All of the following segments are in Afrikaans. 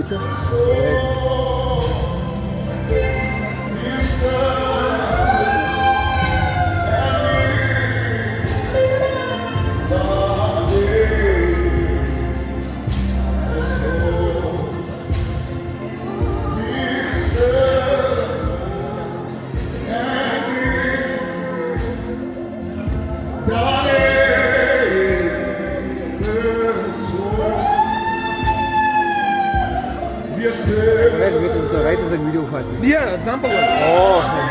zoiets, hè? Wait, is the right is the video for me. Yeah, that's number one. Oh.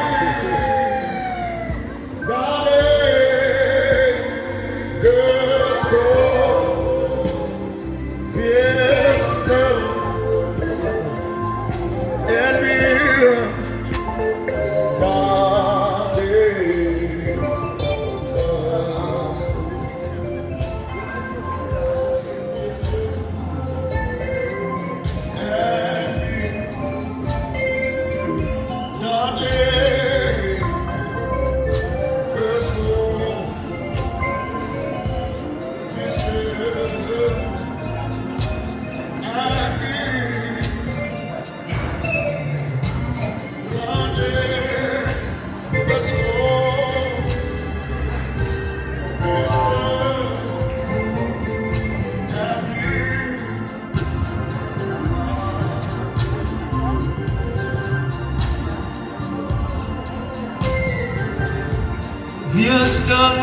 Houston,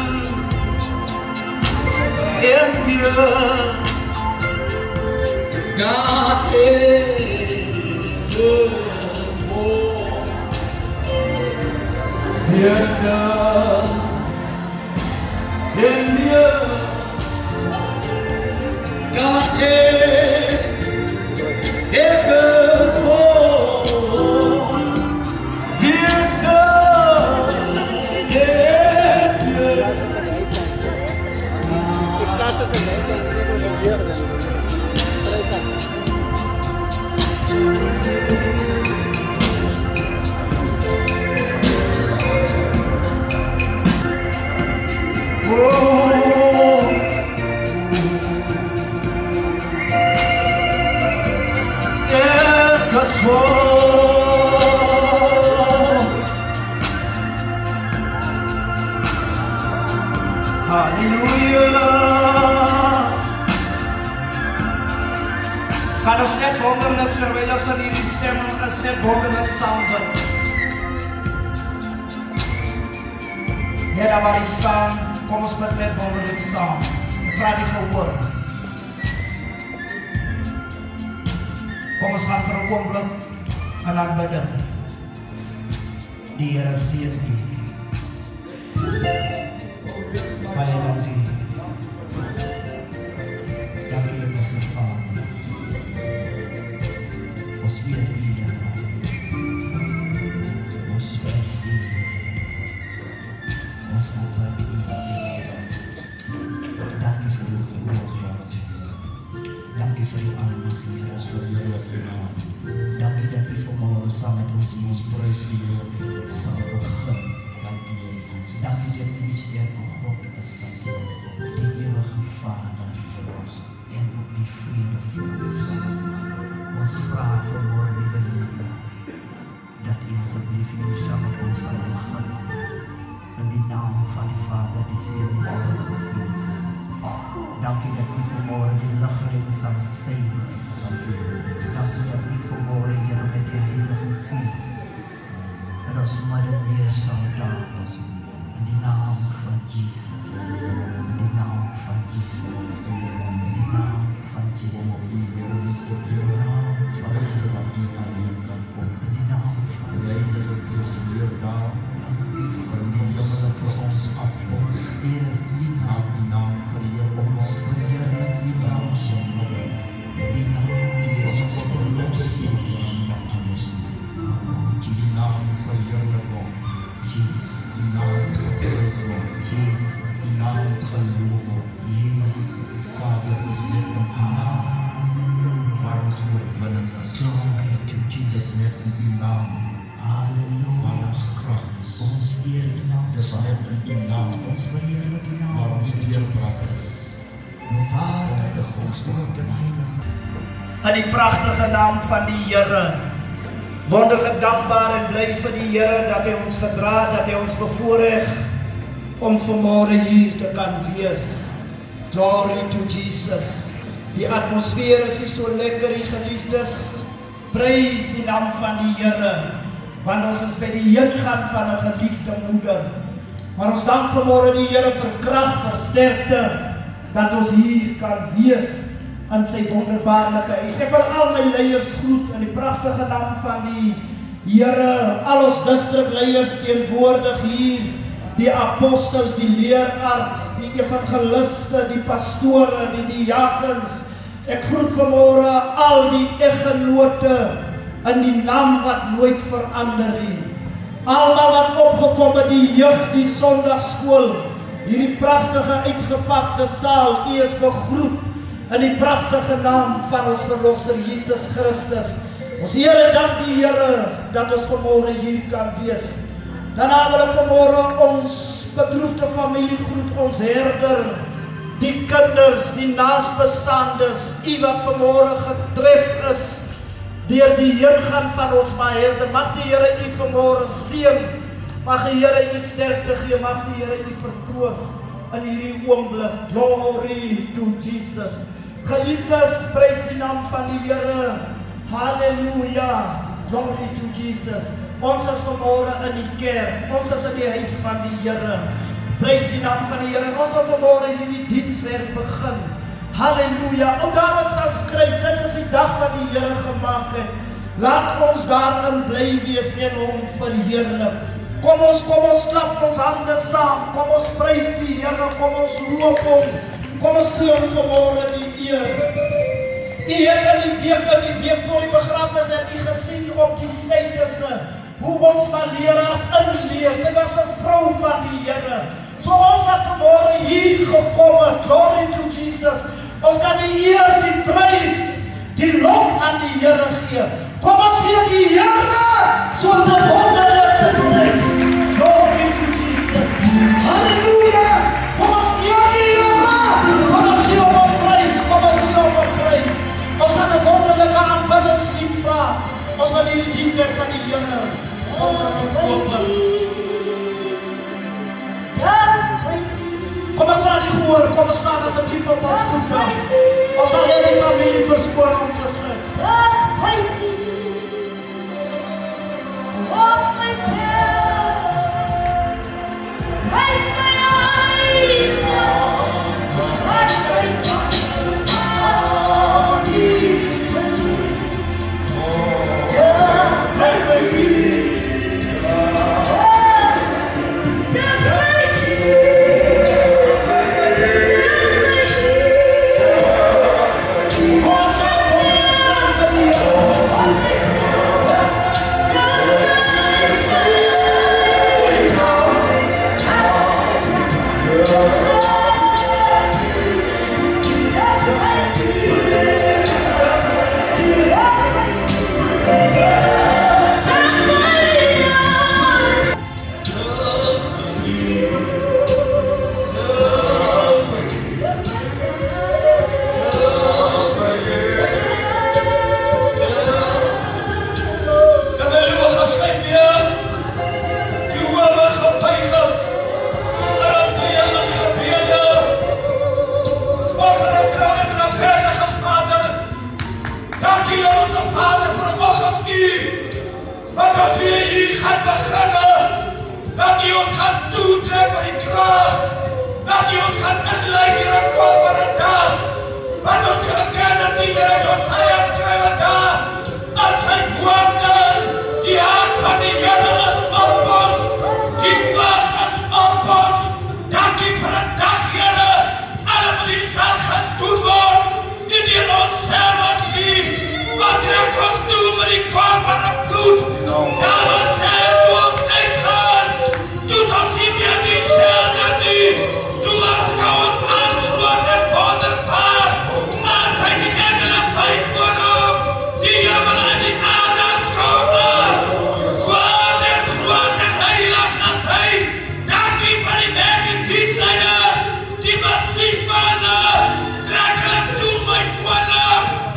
India, God is for Houston, India, God is for Kan ons net wonderlik terwyl ons in hierdie stemming is net wonderlik saam bid. Net daar waar jy staan, kom ons bid net wonderlik saam. Ek vra die gehoor. Kom ons gaan vir 'n oomblik in aanbidding. Die Here seën u. Baie dankie. Dankie Hemelse Vader. Ons eer u, Here. Ons prys u. Ons aanbid u, Here. Dankie vir uw woord. Dankie vir uw aandag, Here, as vir uw naam. Dankie dat u vanmorgen saam met ons in ons prys u, Here, sal begin. Dankie, Here. Dankie dat u die sterke God is, die ewige Vader vir ons en ook die vrede vir ons. Ons vraag vanmorgen, Here, dat u asseblief hier saam met ons sal begin. In die naam van die Vader, die Seun en die Heilige Gees. Dankie dat u vanmorgen die ligring sal sein. Dankie dat u vanmorgen, Here, met die Heilige Gees en ons midden weer sal daal. In die naam van Jesus. In die naam van Jesus. In die naam van Jesus. In die naam van Jesus. In die naam van Jesus. Voor ons af. Ons eer die naam. Die naam van die ons verheerlijk die naam. Die naam die is ons verlossing van alles. Die naam verheerlijk ons. Jesus. Die naam geprees word. Jesus. Die naam geloof word. Jesus. Vader is net een naam waar ons oorwinning is. Glory to Jesus. Dis net in die naam. Halleluja. Waar ons kracht is. Ons eer die naam. Dis net in die naam. Ons verheerlik die naam. Waar ons deurbraak is. Vader is ons groot en heilig. in die pragtige naam van die Here. Wonderlik dankbaar en bly vir die Here dat hy ons gedra het, dat hy ons bevoorreg om vanmôre hier te kan wees. Glory to Jesus. Die atmosfeer is hier so lekker, die geliefdes. Prys die naam van die Here, want ons is by die heengaan van 'n geliefde moeder. Maar ons dank vanmôre die Here vir krag, vir sterkte, dat ons hier kan wees in sy wonderbaarlike huis. Ek wil al my leiers groet in die pragtige naam van die Here, al ons distrikleiers teenwoordig hier, die apostels, die leerarts, die evangeliste, die pastore, die diakens. Ek groet vanmôre al die eggenote in die naam wat nooit verander nie. Almal wat opgekom het, die jeug, die Sondagskool, hierdie pragtige uitgepakte saal, u is begroet in die pragtige naam van ons Verlosser Jesus Christus. Ons Here, dank die Here dat ons vanmôre hier kan wees. Daarna wil ek vanmôre ons bedroefde familie groet, ons herder, die kinders, die naasbestaandes, u wat vanmôre getref is deur die heengaan van ons herder. Mag die Here u vanmôre seën, mag die Here u sterkte gee, mag die Here u vertroos in hierdie oomblik. Glory to Jesus. Geliefdes, prys die naam van die Here. Halleluja. Glory to Jesus. Ons is vanmôre in die kerk. Ons is in die huis van die Here. Prys die naam van die Here. Ons wil vanmôre hierdie dienswerk begin. Halleluja. O Dawid sal skryf, dit is die dag wat die Here gemaak het. Laat ons daarin bly wees en hom verheerlik. Kom ons klap ons hande saam. Kom ons prys die Here. Kom ons loof hom. Kom ons gee hom vanmôre die eer. U het in die week voor die begrafnis het u gesien op die snytusse hoe ons Maria inleef. Sy was 'n vrou van die Here. So ons wat vanmôre hier gekom het, glory to Jesus. Ons kan die eer, die prys, die lof aan die Here gee. Kom ons gee die Here soos 'n wonderlike prys. Glory to Jesus. Halleluja. Kom ons eer die Here. Kom ons gee hom 'n prys. Kom ons gee hom 'n prys. Ons gaan 'n wonderlike aanbiddingslied vra. Ons gaan hierdie dienswerk van die Here open. Kom ons vra die gehoor. Kom ons staan asseblief op ons voete. Ons sal die familie verskoon om te sit.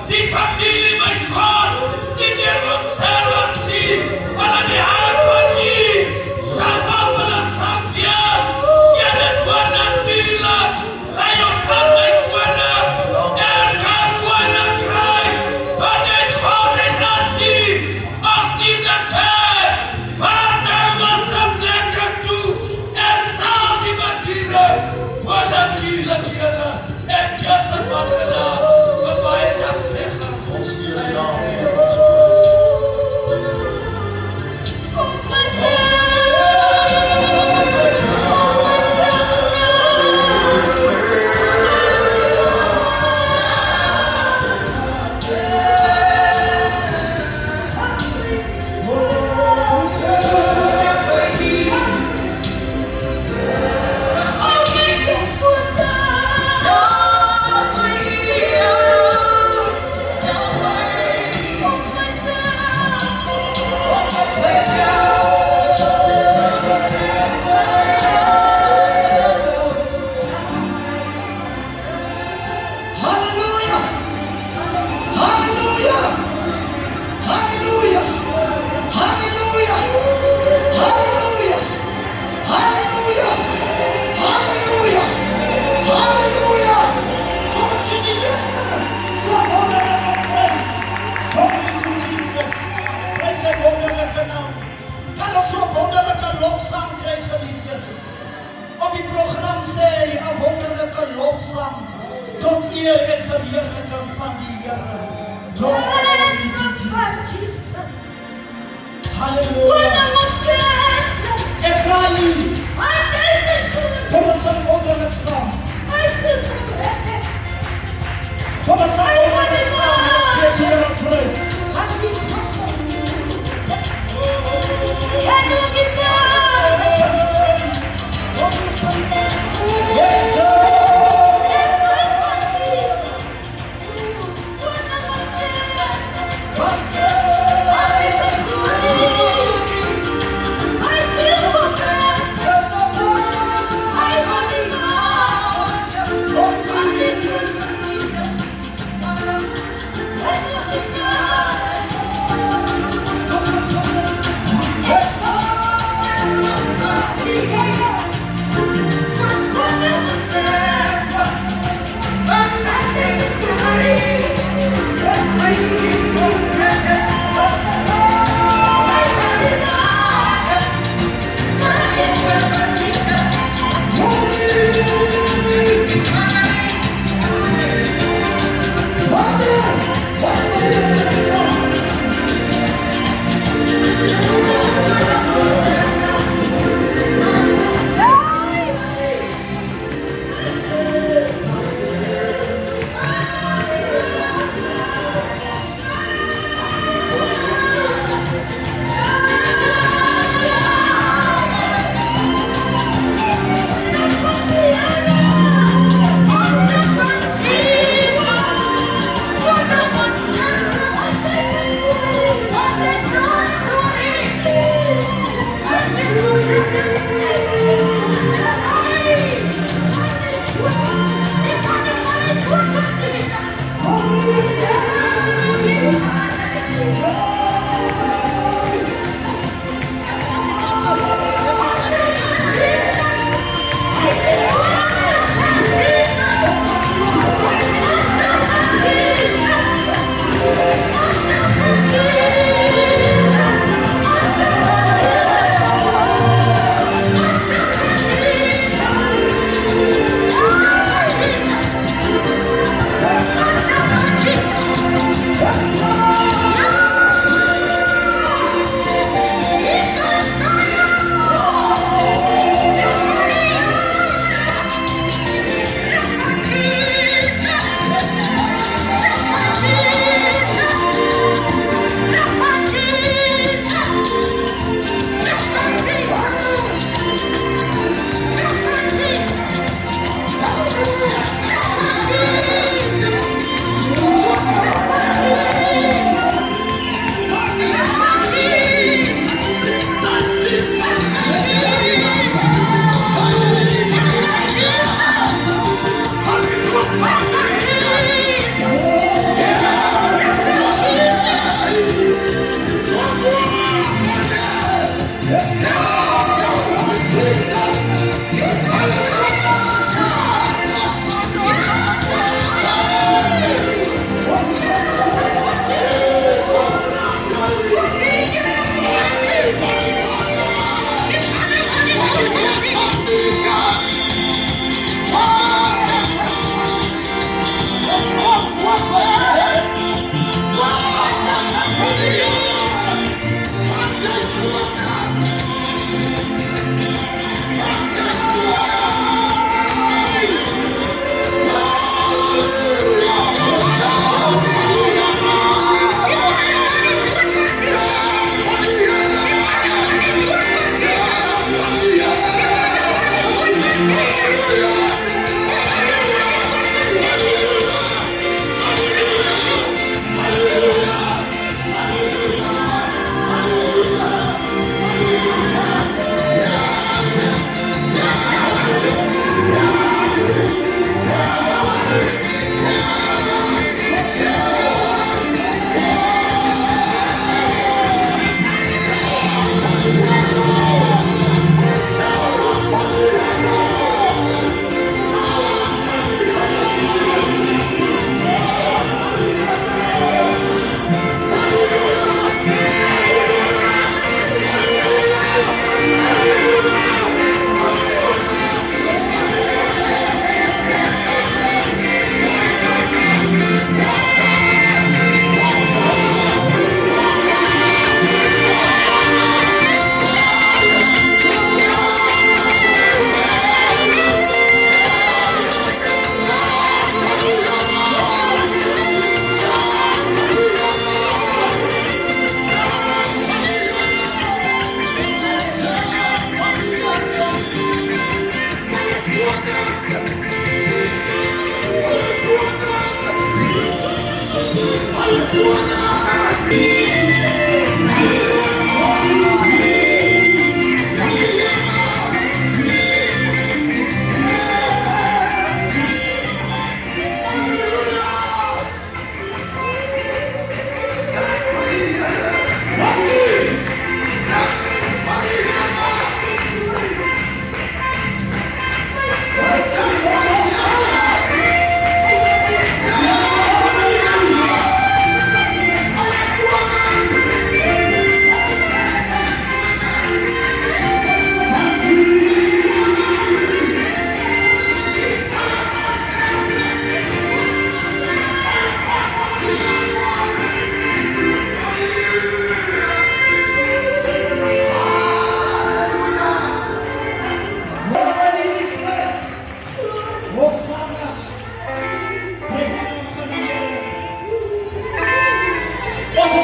Die familie Tot eer en verheerliking van die Here. Glory to Jesus. Halleluja. Ek vra u, kom ons sing wonderlik saam. Kom ons sing wonderlik saam. Gee die Here prys. Yes, sir.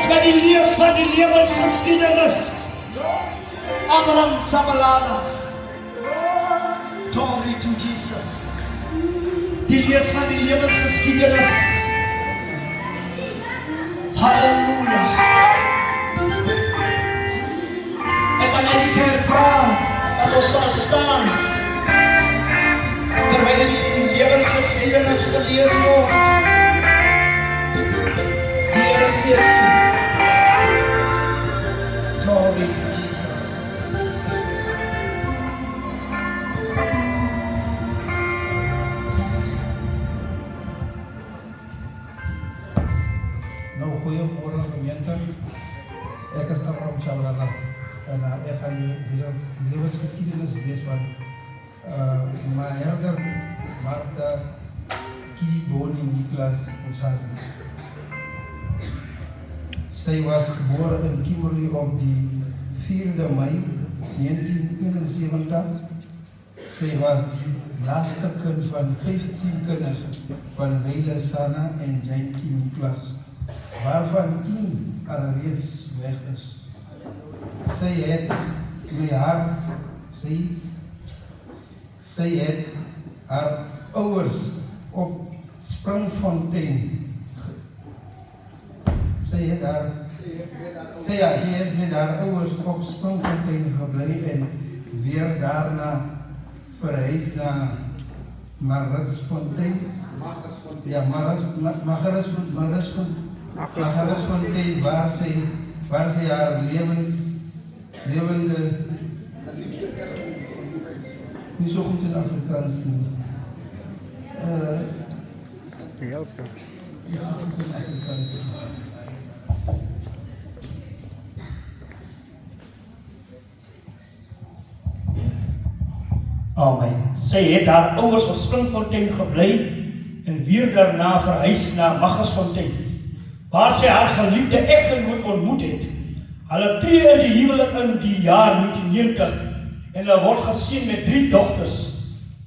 ons by die lees van die lewensgeskiedenis. Abraham Sabalala. Glory to Jesus. Die lees van die lewensgeskiedenis. Halleluja. Ek kan net die kerk vra dat ons sal staan terwyl die lewensgeskiedenis gelees word. Die Here seën u. Glory to Jesus. Nou, goeiemôre gemeente. Ek is Abraham Chabrala en ek gaan die lewensgeskiedenis lees van my herder Martha Kiboni Niklas Mosari. Sy was gebore in Kimberley op die 4de Mei 1971. Sy was die laaste kind van 15 kinders van Leila Sana en Jantjie Niklas, waarvan 10 alreeds weg is. Sy het haar ouers op Springfontein Sy het met haar ouers op Springfontein gebly en weer daarna verhuis na Maritzfontein. Ja, Maritzfontein, waar sy haar lewende nie so goed in Afrikaans nie. Nie so goed in Afrikaans nie. Amen. Sy het haar ouers op Springfontein gebly en weer daarna verhuis na Magasfontein, waar sy haar geliefde eggenoot ontmoet het. Hulle tree in die huwelik in die jaar 1990 en hulle word geseën met 3 dogters.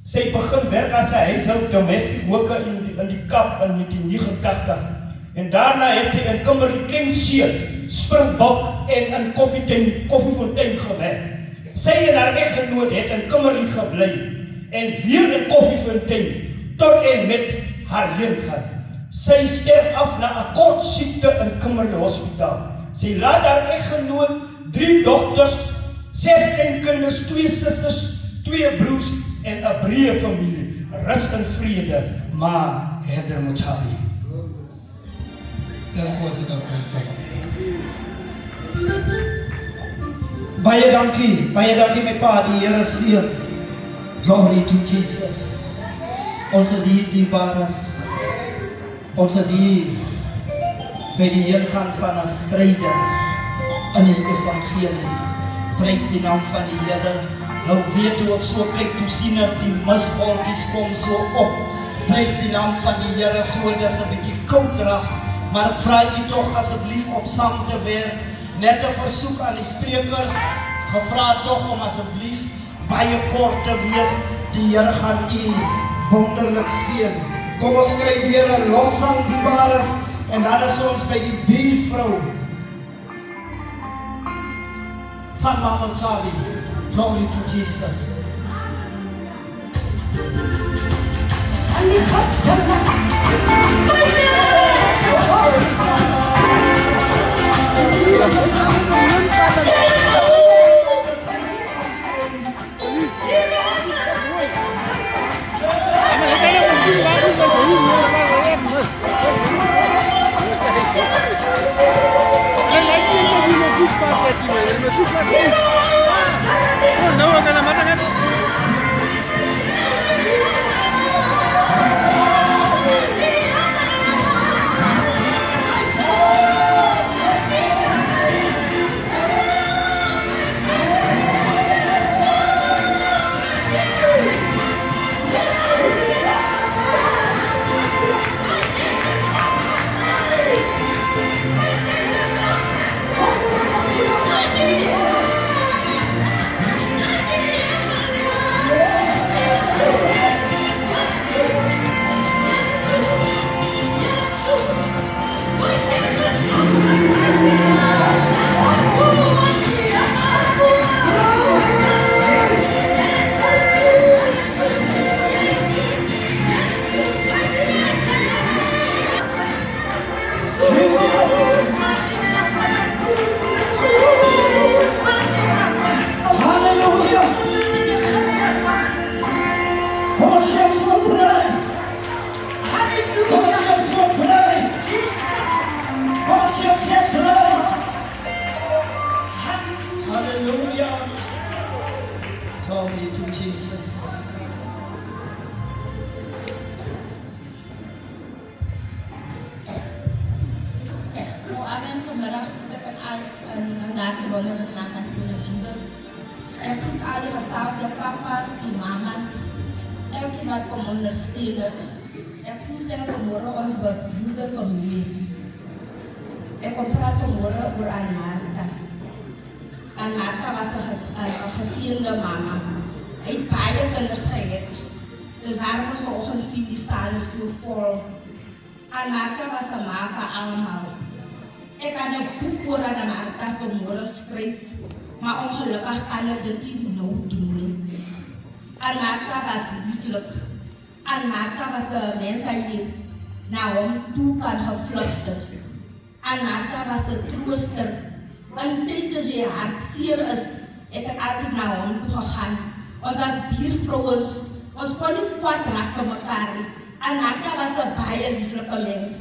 Sy begin werk as 'n huishoud domestic worker in die Kaap in 1989 en daarna het sy in Kimberley Kleinsee, Springbok en in Koffiefontein gewerk. Sy en haar eggenoot het in Kimberley gebly en weer in Koffiefontein tot en met haar heengaan. Sy sterf af na 'n kort siekte in Kimberley Hospitaal. Sy laat haar eggenoot, 3 dogters, 6 kleinkinders, 2 susters, 2 broers en 'n breë familie. Rus in vrede, maar Herder Motsabi. Baie dankie my pa, die Here seën. Glory to Jesus. Ons is hier die bares. Ons is hier by die ingang van 'n stryder in die evangelie. Prys die naam van die Here. Nou weet hoe ek so kyk, toe sien ek die misvolkies kom so op. Prys die naam van die Here, so dit is 'n bietjie koud reg, maar ek vra u tog asseblief om saam te werk. Net 'n versoek aan die sprekers, gevra tog om asseblief baie kort te wees. Die Here gaan u wonderlik seën. Kom ons kry weer 'n lofsang die bares en dan is ons by die buurvrou van Mama Charlie. Glory to Jesus. vanmiddag dat ik al een dag gewonnen heb na van Jesus. Ik vind al die gesaafde papa's, die mama's, elke wat van ondersteunen. Ik voel dat vanmorgen ons bebroede familie. Ik kom praten vanmorgen over Anmarta. Anmarta was een geziende mama. Hij heeft baie kinders gehad. Dus daarom was vanochtend die zaal zo vol. Anmarta was een ma van allemaal. Ik kan een boek voor Anmarta vanmorgen schrijven, maar ongelukkig kan ik dit niet doen. Anmarta was lieflijk. Anmarta was een mens die naar hem toe kan gevlucht. Anmarta was een trooster. Een tijd als je hartzeer is, heb ik altijd naar hem toe gegaan. Ons was biervrouwen, ons kon niet kwaad raken van elkaar. Anmarta was een baie lieflijke mens.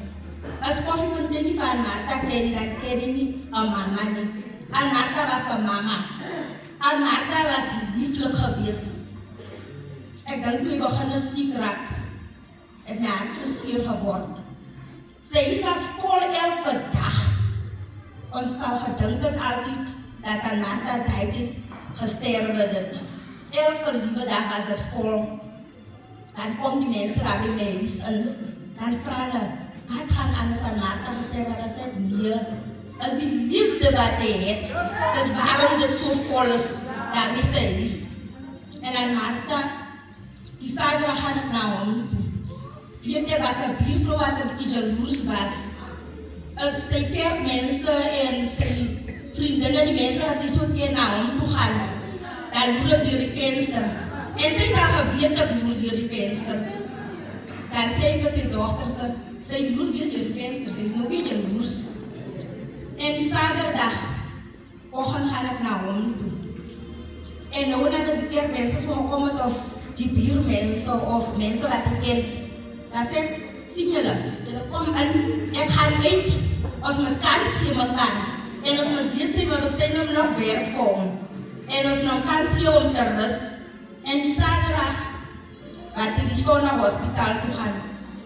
Als koffie van Tilly van Anmarta kreeg je, dan kreeg je niet een mama niet. Anmarta was een mama. Anmarta was lieflijk geweest. Ik denk toen ik begon ziek raak. Ik ben hart zo ziek geworden. Zij was vol elke dag. Ons zal gedenken altijd dat Anmarta tijd is gesterven het. Elke lieve dag was het vol. Dan komen die mensen daar bij mij en dan vragen, wat gaan anders Anmarta gesterven? Dat zegt nee. Dat is die liefde wat hij heeft. Dus waarom het zo vol is, dat is zij is. En Anmarta, die zaterdag ga ik naar hem toe. Vierde was een buurvrouw wat een beetje jaloers was. Als zij kerk mensen en zijn vriendinnen, die mensen dat die zo tegen naar hem toe gaan, dan loer ik door die venster. En zij kan gebeurd dat loer door die venster. Dan zei ik zijn dochter, zij loer weer door die venster, zij is nog weer jaloers. En die zaterdag, ochtend ga ik naar hem toe. En nou dat de kerk mensen zo komen of die buurmensen of mensen wat ik ken. Dan zeg ik, zie jullie komen en ik ga uit als mijn kans hier kan. En als mijn weet zijn, we zijn hem nog werk voor hem. En als mijn kans hier om te rust. En die zaterdag, wat ik zo naar het hospitaal toe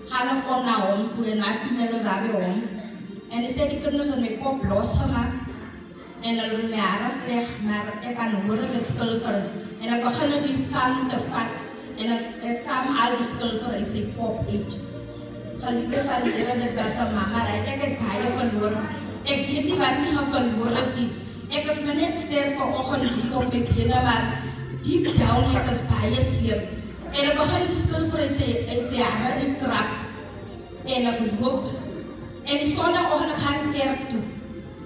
ga ik om naar hem toe en maak die met ons bij hem. En ik zei, die kinderen zijn mijn kop losgemaakt. En dan doen mijn haren vlecht, maar ik kan horen met schulveren. En dan begon die kam te vatten. En ik kwam al die schulveren in zijn kop uit. Geliefde van de Heer, de beste mama, ik heb het baie verloren. Ik weet niet wat ik heb verloren. Ik is me net sterk vanochtend hier op mijn benen, maar diep down, ik is baie zeer. En ik begin die schulveren in zijn haren in krap. En ik loop. En die zondagochtend ga ik kerk toe.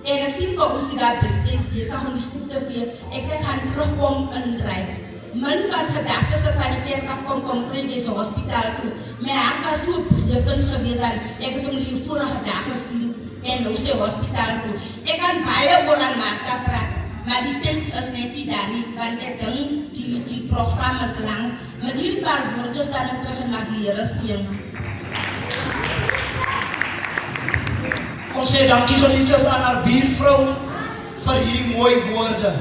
En ik zie voor ons dat is bezig om die stoep te vieren. Ik zeg, ga terugkomen en rijden. Mijn van gedachten dat van de kerk afkomt, kom ik in deze hospitaal toe. Mijn hart was zo drukkend geweest en ik heb hem die vorige dag gezien en nu is de hospitaal toe. Ik kan baie oor Anmarta praten, maar die tijd is net die daar niet, want ik denk die programma is lang. Maar die paar woorden staan ik terug en mag die Heer zien. Ons sê dankie geliefdes aan haar buurvrou vir hierdie mooi woorde.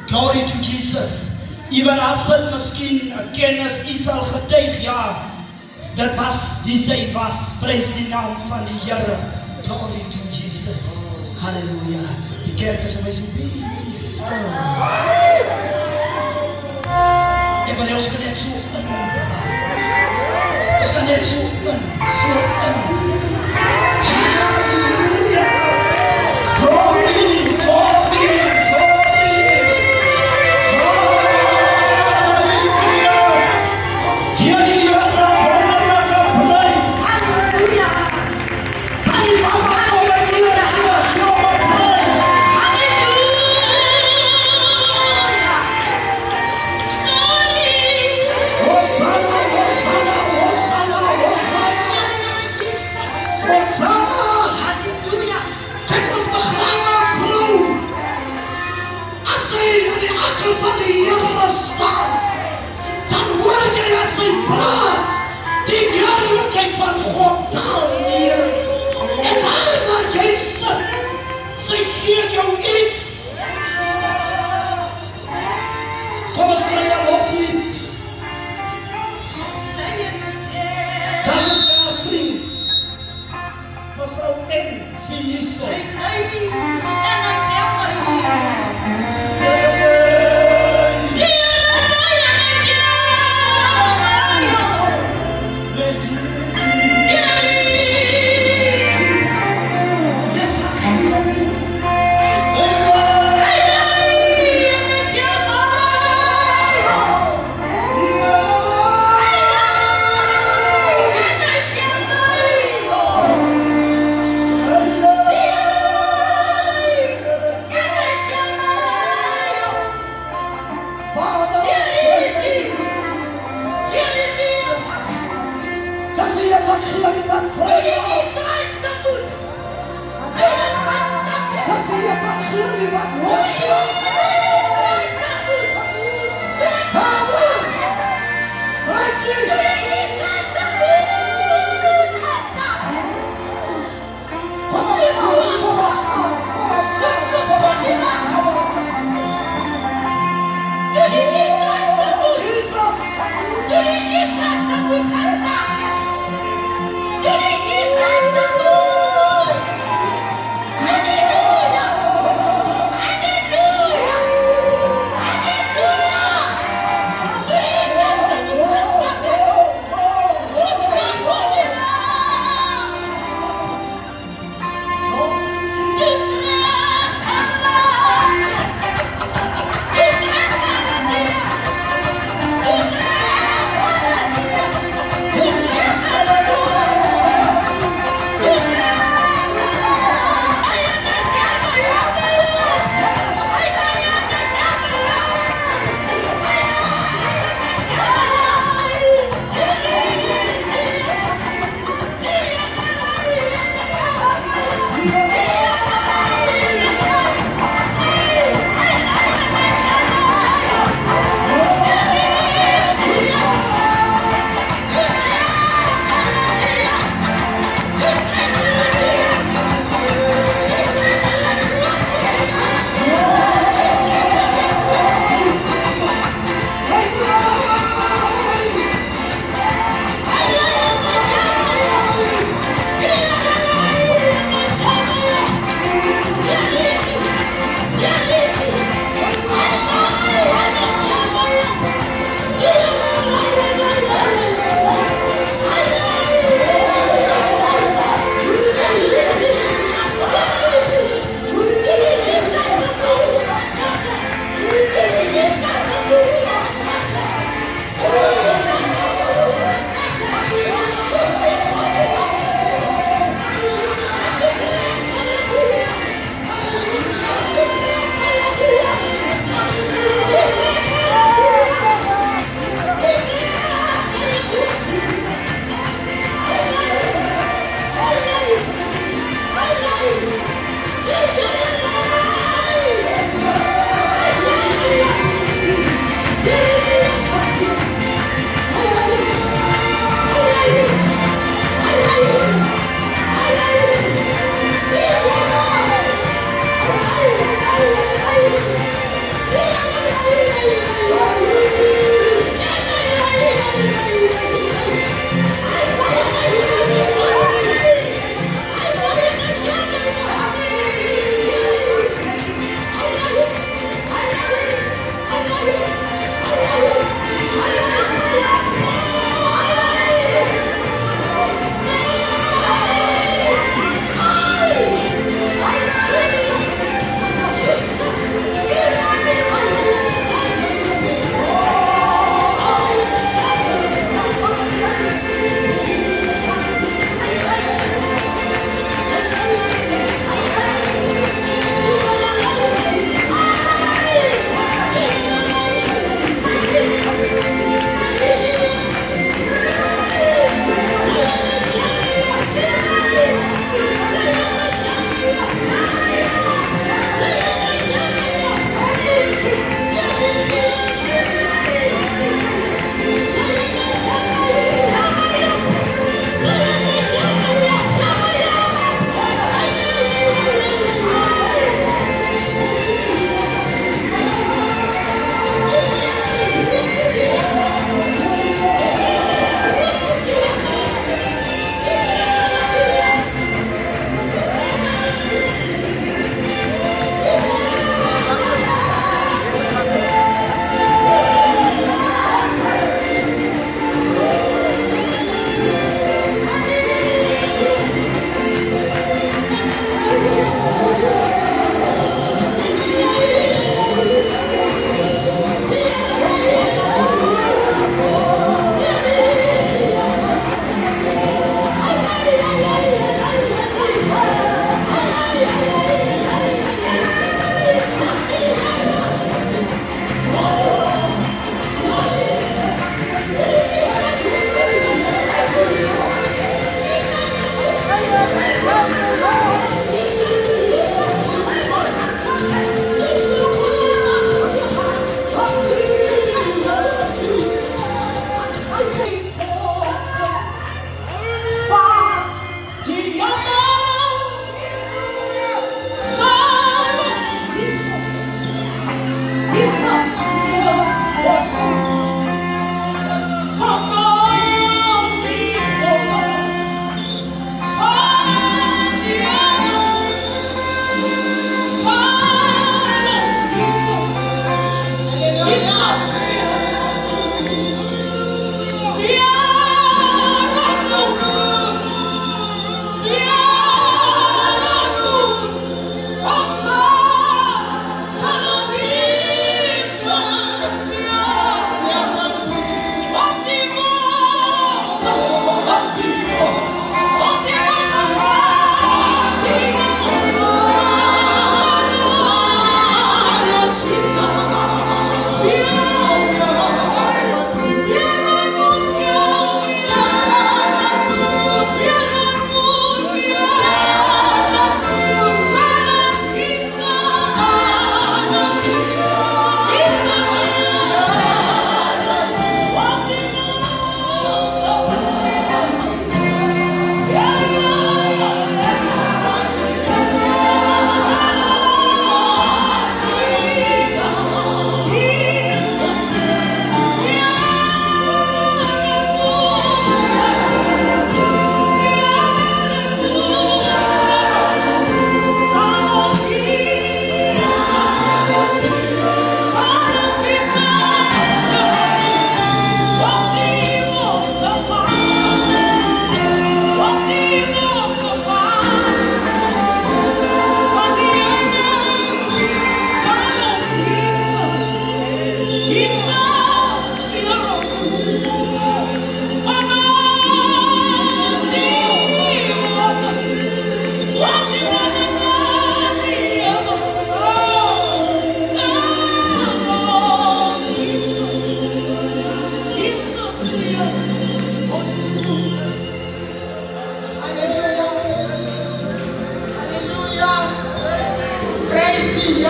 Glory to Jesus. Even as dit miskien 'n kennis u sal getuig, ja, dit was die sy was. Prys die naam van die Here. Glory to Jesus. Halleluja. Die kerk is my so bietjie stil. Ek wil ons net so ingaan. Ons kan net so in. Mevrouw N, zie je zo.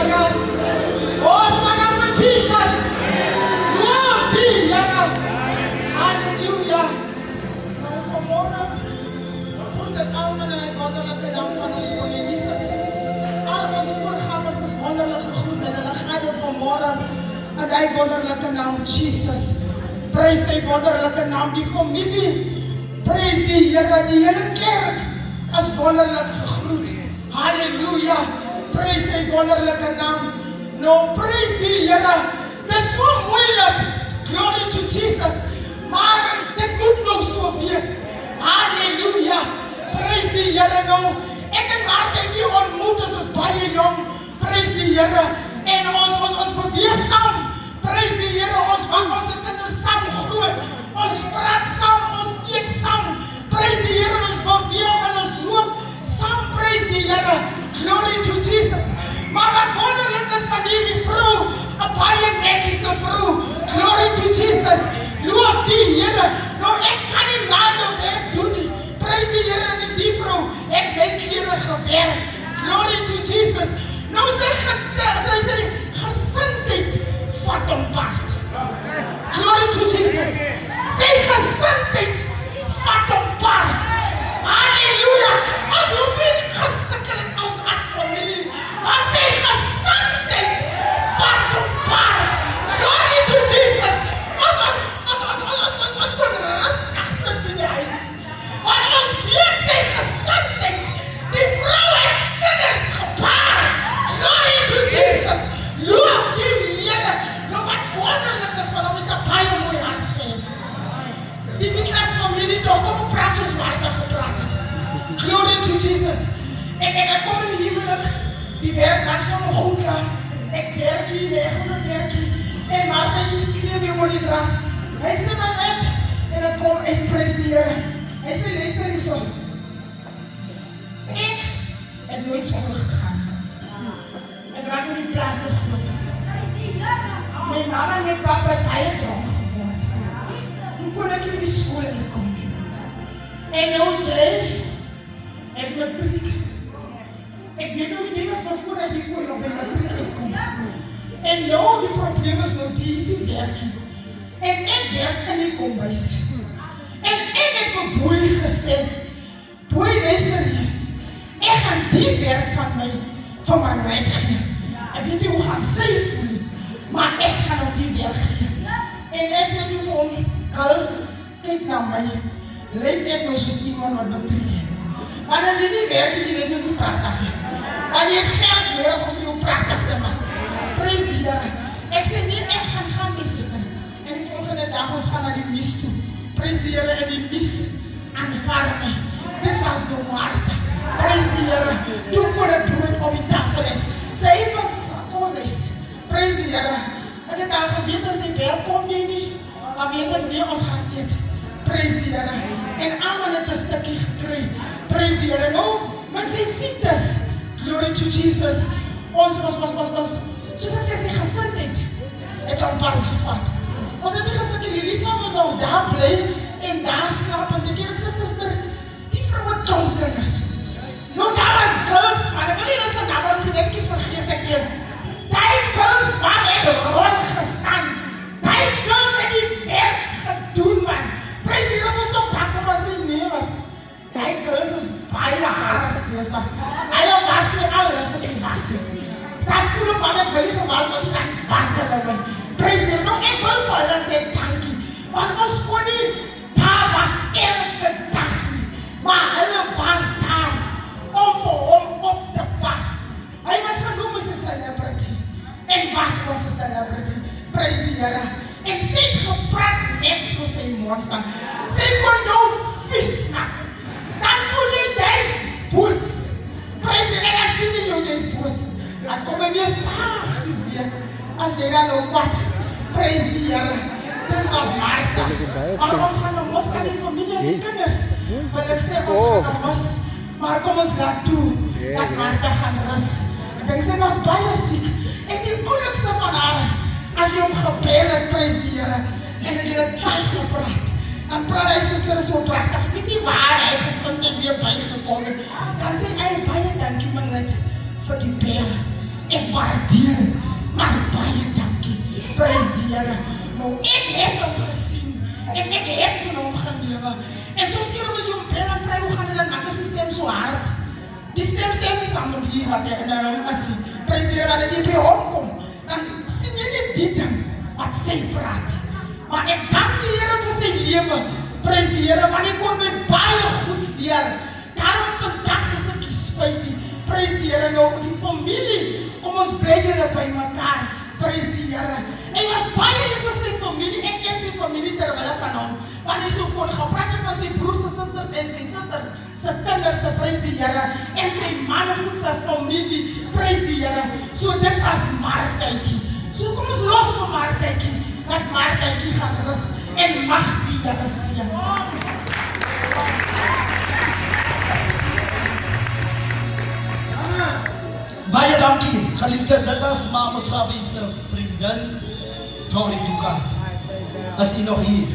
Here. Oh, Son of Jesus. Love thee, Here. Hallelujah. Nou, vanmorgen voert het allemaal in het wonderlijke naam van ons Koning Jezus. Al ons voorgangers is wonderlijk gegroet met hulle gaan vanmorgen in die wonderlijke naam Jesus. Prijs die wonderlijke naam, die familie. Prijs die Here, die hele kerk is wonderlijk gegroet. Halleluja. Prijs die wonderlijke naam. Nou, prijs die Here. Dit is so moeilijk. Glory to Jesus. Maar dit moet nog so wees. Halleluja. Prijs die Here. Nou, ek en Martijnkie ontmoet, ons is baie jong. Prijs die Here. En ons beweeg saam. Prijs die Here. Ons kinders saam groot. Ons praat saam, ons eet saam. Prijs die Here. Ons beweeg en ons loop saam. Prijs die Here. Glory to Jesus. Maar wat wonderlik is van hierdie vrou, 'n baie netjiese vrou. Glory to Jesus. Loof die Here. Nou ek kan nie nade werk doen nie. Prys die Here in die vrou. Ek het klere gewerk. Glory to Jesus. Nou sy gesindheid vat hom part. Glory to Jesus. Sy gesindheid vat hom part. Halleluja. Ons hoef nie gesukkel as familie. Maar sy gesindheid vat hom part. Glory to Jesus. Ons kon rustig sit in die huis. Want ons weet sy gesindheid. Die vrou het kinders gebaar. Glory to Jesus. Loof die Here. Nou wat wonderlik is van hom het 'n baie mooi hart gehad. Die Niklas familie toch kom praat soos Martha gepraat het. Glory to Jesus. Ek kom in huwelik. Die werk langs om goed kan. Ek werk hier, my goede werk hier. En Martha die skreeuw weer oor die draag. Hy sê maar net. En ek kom echt prys die Here. Hy sê luister hier so. Ek het nooit skool gegaan. Ek raak met die plaas gegroot. My mama en my papa het baie dronk geword. Hoe kon ek in die skool uitkom? En nou jy het matriek. Ek weet nou die was maar voordat die kon op my matriek uitkom. En nou die probleem is nou die is die werkie. En ek werk in die kombuis. En ek het vir Boy gesê, Boy luister hier, ek gaan die werk van my nooit gee. Ek weet nie hoe gaan sy voel, maar ek gaan op die werk gee. En ek sê toe vir hom, Kal, kyk na my, lyk ek nou soos iemand wat matriek het. Want as jy die werk is, jy lyk my so prachtig. Want jy het geld nodig om jou prachtig te maak. Prys die Here. Ek sê nie, ek gaan my sister. En die volgende dag, ons gaan na die mis toe. Prys die Here en die mis aanvaar my. Dit was nou Martha. Prys die Here. Toe kon ek brood op die tafel het. Sy is was koshuis. Prys die Here. Ek het al geweet as sy bel, kom jy nie. Maar weet ek nie, ons gaan eet. Prys die Here. En almal het 'n stukkie gekry. Prys die Here. Nou, met sy siektes. Glory to Jesus. Ons, soos ek sê, sy gesindheid het hom part gevat. Ons het die gesikkel, jullie sal nou daar bly en daar slaap. En ek sê, sister, die vrou het kinders. Nou, daar was girls, man. Ek wil nie dat sy naam op die netjies vergeet ek neem. Die girls, man, het rondgestaan. Die girls het die werk gedoen, man. Prys die Here, so pak om as hy nee, wat. Die girls is baie hard bezig. Hulle was weer alles in die was. Dan voel ek man, ek wil nie gewas wat die dan was hulle my. Prys die Here, nou ek wil vir hulle sê dankie. Want ons kon nie, daar was elke dag nie. Maar hulle was daar om vir hom op te pas. Hy was genoem as 'n celebrity. En was ons 'n celebrity. Prys die Here. En sy het gepraat net soos sy mond staan. Sy kon jou vis maak. Dan voel jy jy's boos. Prys die Here, as sien jy jy's boos. Dan kom jy weer saagjes weer. As jy dan nou kwaad. Prys die Here. Dis was Martha. Maar ons gaan nou mos aan die familie en die kinders. Want ek sê ons gaan nou mos. Maar kom ons laat toe. Dat Martha gaan rus. Ek dink sy was baie siek. En die moeilikste van haar. As jy hom gebel het, prys die Here. En dat jy dit taai gepraat. Dan praat hy sister so prachtig. Weet nie waar hy gesindheid weer bygekom het. Dan sê hy baie dankie man net vir die bel. En wat waardeer. Maar baie dankie. Prys die Here. Nou ek het hom gesien en ek het met hom gelewe. En soms keer as jy hom bel en vra hoe gaan dit dan maak sy stem so hard. Die stem is aan die wat hy en dan as hy prys die Here want as jy by hom kom, dan sien jy net die ding wat sy praat. Maar ek dank die Here vir sy lewe. Prys die Here want hy kon my baie goed leer. Daarom vandag is ek spyt. Prys die Here nou die familie. Kom ons bly julle by mekaar. Prys die Here. Hy was baie lief vir sy familie. Ek ken sy familie terwyl van hom. Want hy so kon gepraat van sy broers en susters en sy susters se kinders. Prys die Here. En sy man goed sy familie. Prys die Here. So dit was Martjie. So kom ons los vir Martjie. Dat Martjie gaan rus en mag die Here seën. Baie dankie, geliefdes, dit was Mama Chabi se vriendin, Glory to God. As jy nog hier,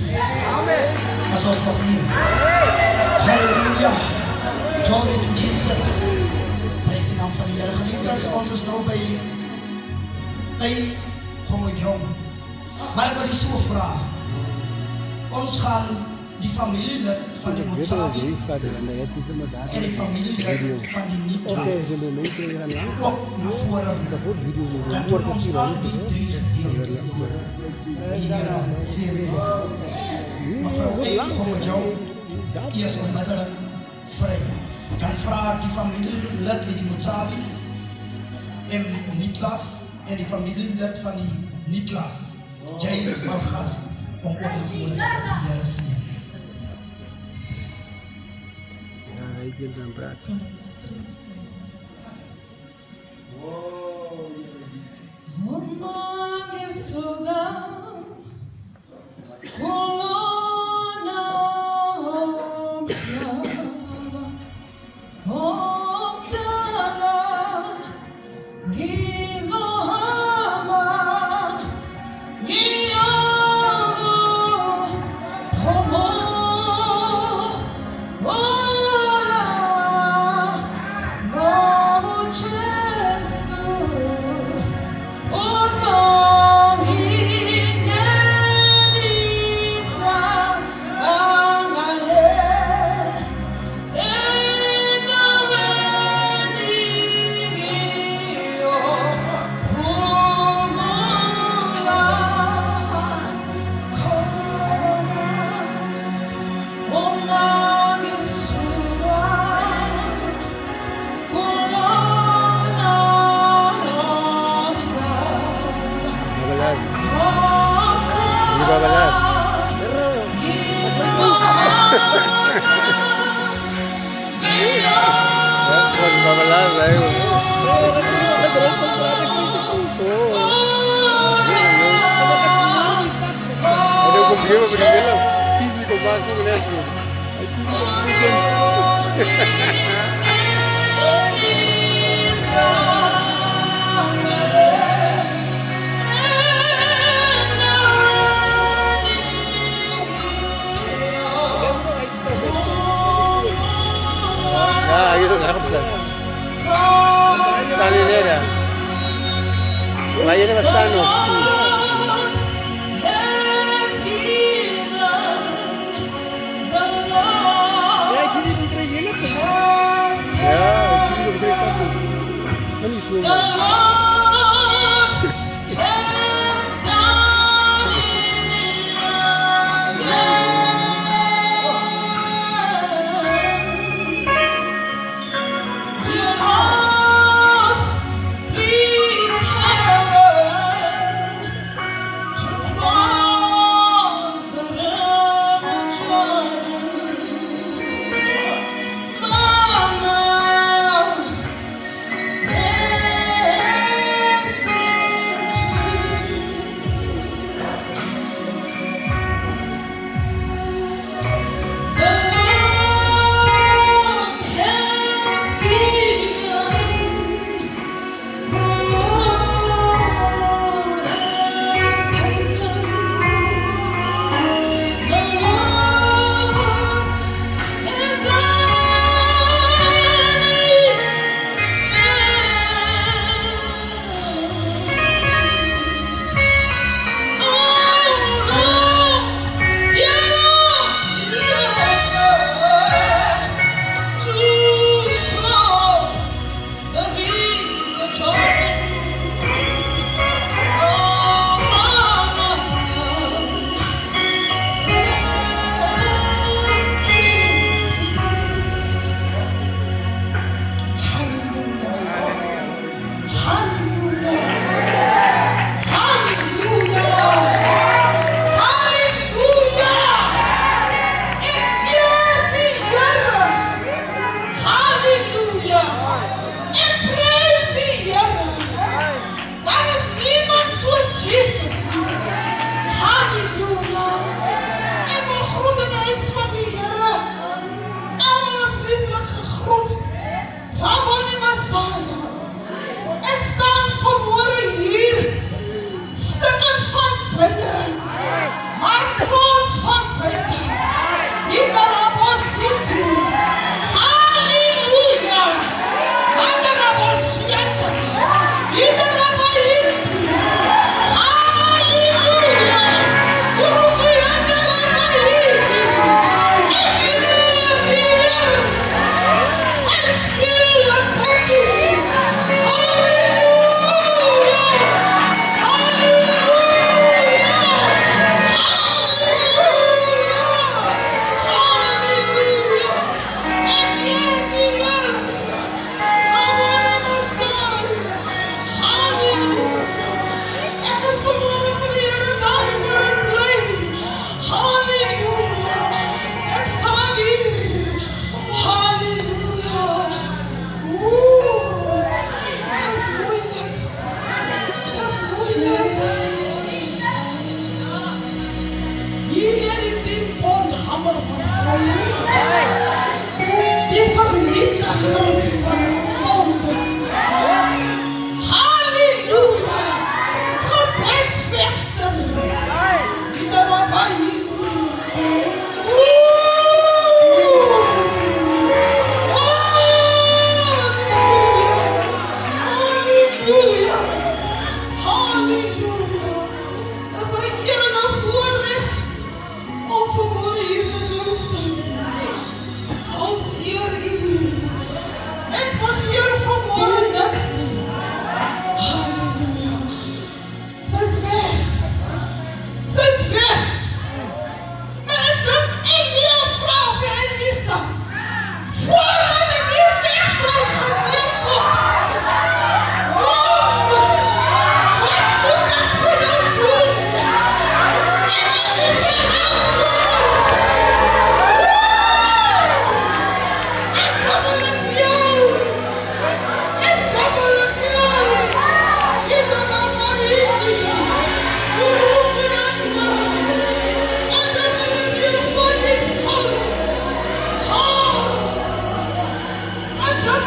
as ons nog hier. Halleluja, Glory to Jesus. Prys die naam van die Here. Geliefdes, ons is nou by Jong. Maar ek wil die so vra, ons gaan die familielid van die Motsabi en die familielid van die Niklas ook na vore dan doen ons al die drie gedeeltes. Die Here seën u. Mevrou Jong, die is onmiddellik vry. Dan vra die familielid die Motsabis en Niklas en die familielid van die Niklas, Jay Malgas, om ook na vore die Here seën. Hij dan praten. Mama,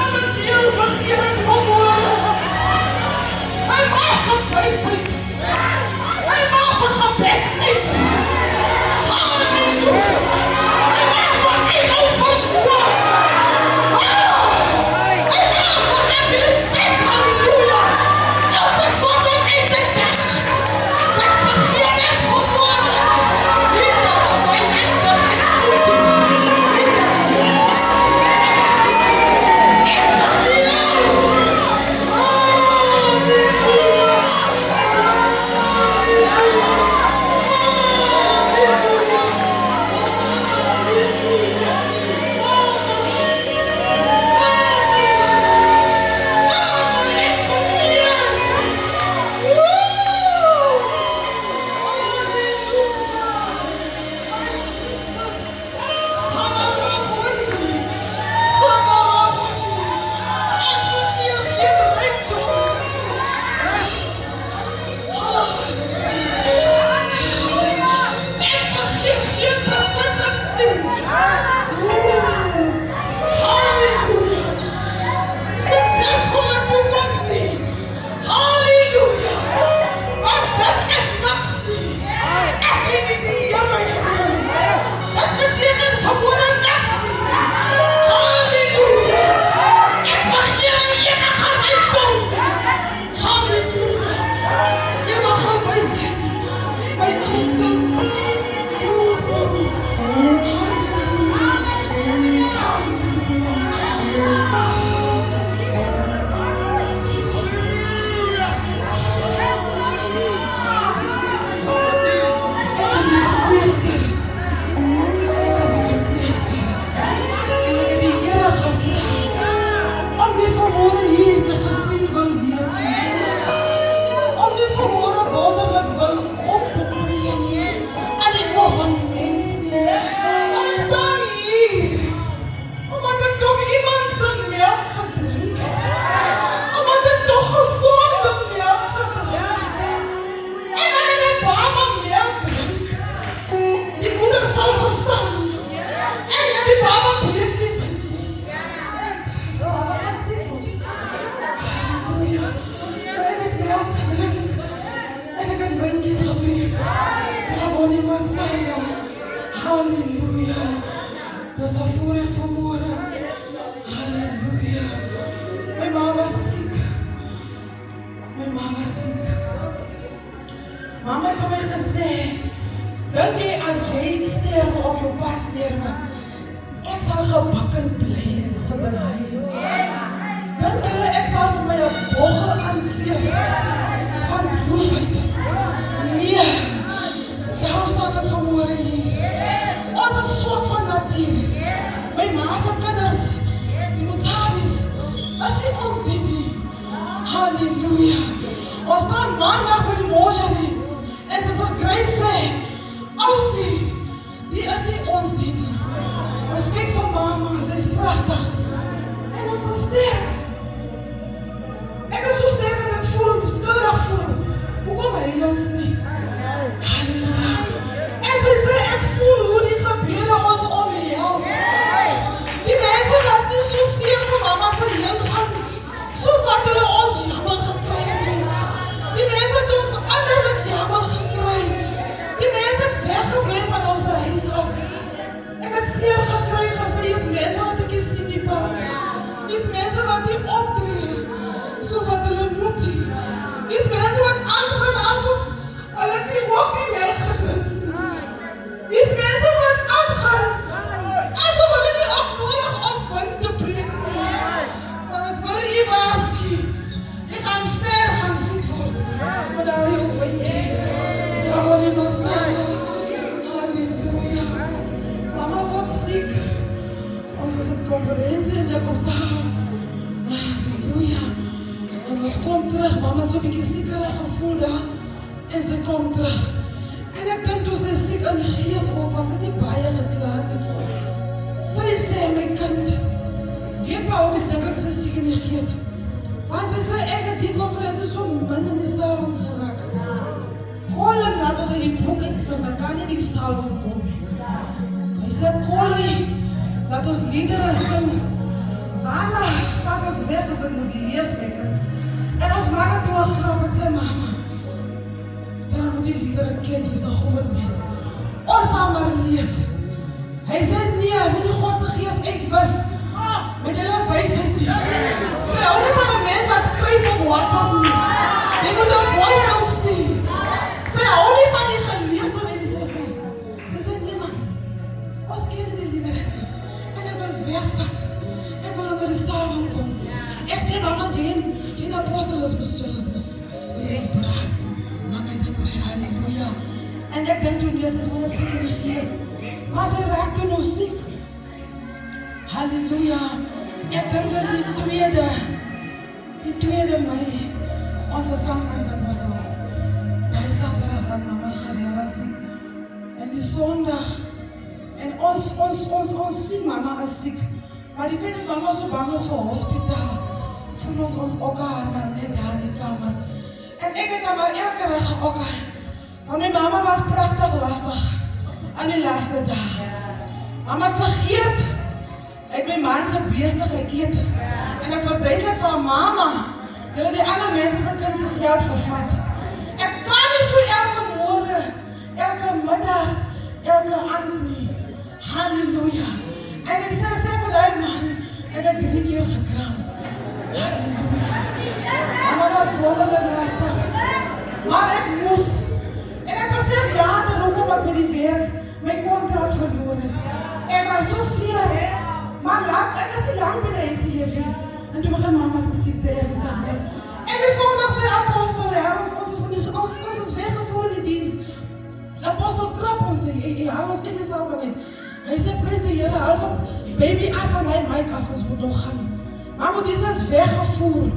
hulle deel begeer het vanmôre. My ma se wysheid. My ma se gebedsuit. Halleluja. My ma se inhou vermoë. My ma se abiliteit. Halleluja. Elke Sondag uit die dag. Dat begeer het vanmôre. Hier na my hande is dit. Hier na my Halleluja. Dis 'n voorreg vanmôre. Halleluja. My ma was siek. Mama het vir my gesê, dink jy as jy sterwe of jou pas sterwe, ek sal gebakken bly en sit en huil. Dink julle ek sal vir my 'n boggel aankleef van droefheid? Nee. Daarom staan ek vanmôre hier. Ons is swak van natuur. My ma se kinders, die Motsabi's, as nie ons dit nie. Halleluja. Ons staan maandag by die morgerie en Sister Grace sê, Ausie, die is nie ons dit nie. Ons kyk van mama, sy is pragtig. En ons is sterk. Ek is so sterk en ek voel, skuldig voel. Hoekom huil ons nie? Halleluja. En sy sê, ek voel hoe die gebede ons omhelp. Die mense was nie so seer vir mama se heengaan, soos wat hulle ons jammer gekry het. Die mense het ons anderlik jammer gekry. Die mense het weggebly van ons huis af. Ek het seer gekry gesê, is mense wat ek sien nie pa. Is mense wat nie optree, soos wat hulle moet. Is mense wat aangaan asof hulle nie ook die melk gedrink. Is mense wat aangaan asof hulle nie ook nodig om wind te breek nie. Maar ek wil jy waarsku, jy gaan ver gaan siek word. Maar daar jy ook van jy. Daar word jy maar sê. Halleluja. Mama word siek. Ons is op konferensie in Jacobsdal. Halleluja. En ons kom terug. Mama het so 'n bietjie siekerig gevoel daar. En sy kom terug. En ek dink toe sy siek in gees ook, want sy het nie baie gekla nie. Sy sê, my kind, weet maar ook, ek dink ek sy siek in die gees. Want sy sê, ek het die konferensie so min in die salon geraak. Colin laat ons in die boek uitsing, dan kan nie die salon kom nie. Hy sê, Colin, laat ons liedere sing. Daarna zag ik weg als ik moet leeswekken. En ons maak het toen een grap. Ik zei, mama, dan moet die liederen kennen, is een goede mens. Ons gaan maar lezen. Hij zei, nee, moet die Godse geest uitwis. Met julle wijsheid. Sy hou nie van 'n mens wat skryf op WhatsApp nie. Jy moet 'n voice note stuur. Sy hou nie van die geleesde en die sê. Sy sê, nee man, ons ken die liedere nie. En ek wil wegsak. Ek wil onder die saal gaan kom. Ek sê, mama, jy apostel is mis. Jy is braas. Maar ek dink, halleluja. En ek dink toen Jesus moet een siek in die geest. Maar sy raak toen nog siek. Halleluja. Ek dink dat is die tweede mei. Onze sangapostel. Hy Saterdag dat mama Gerera siek. En die Sondag. En ons siek, mama is siek. Maar die weet dat mama so bang is vir hospitaal. Voel ons okker, maar net daar in die kamer. En ek het maar elke dag geokker. Maar my mama was prachtig lastig. Aan die laaste dag. Mama het vergeet. Ek my man se beeste geëet. En ek verduidelik van mama. Julle die ander mense se kind se geld gevat. Ek kan nie so elke môre, elke middag, elke aand nie. Halleluja. En ek sê vir die man, en ek 3 keer gekram. Halleluja. Mama was wonderlik lastig. Maar ek moes. En ek besef later hoekom ek by die werk my kontrak verloor het. Ek was so seer. Maar ek is nie lang by die huisie. En toe begin mama se siekte ernstig word. En die Sondag sê apostel, ons is weggevoer in die diens. Apostel krap ons, hy haal ons nie saam net. Hy sê, prys die Here, hou van baby af van my mic af, ons moet nog gaan. Maar moet dis is weggevoer.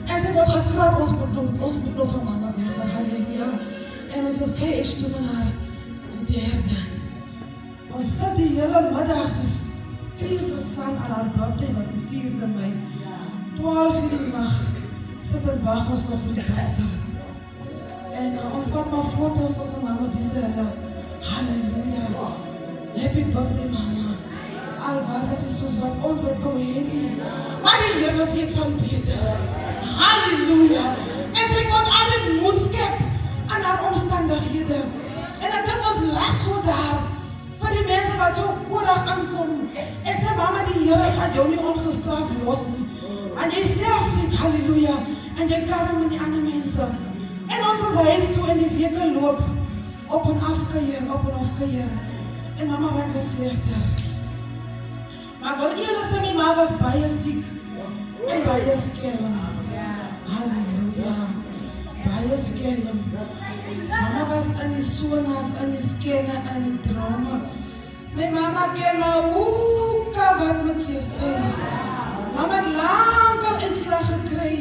En sy word gekrap, ons moet nog van mama weer, halleluja. En ons is kei toe met haar, die derde. Ons sit die hele middag, die 4de slang aan haar birthday, was die 4de mei. 12 uur die nacht, sit en wacht ons nog vir die dokter. En ons vat maar foto's, ons mama die sê hulle, halleluja, happy birthday mama. Al was het is soos wat ons het wou hê nie. Maar die Here weet van beter. Halleluja. En sy kon altyd moed skep aan haar omstandighede. En ek dink ons lag so daar vir die mense wat so koordig aankom. Ek sê mama, die Here gaan jou nie ongestraf los nie. En jy self siek, halleluja. En jy karm met die ander mense. En ons is huis toe in die weke loop. Op en afkeer. En mama raak net slegter. Maar wil jy hulle sê, my ma was baie siek. En baie skelm. Halleluja. Baie skelm. Mama was in die sonas, in die skenne, in die drome. My mama ken my, wat moet jy sê? Mama het lang al inslag gekry.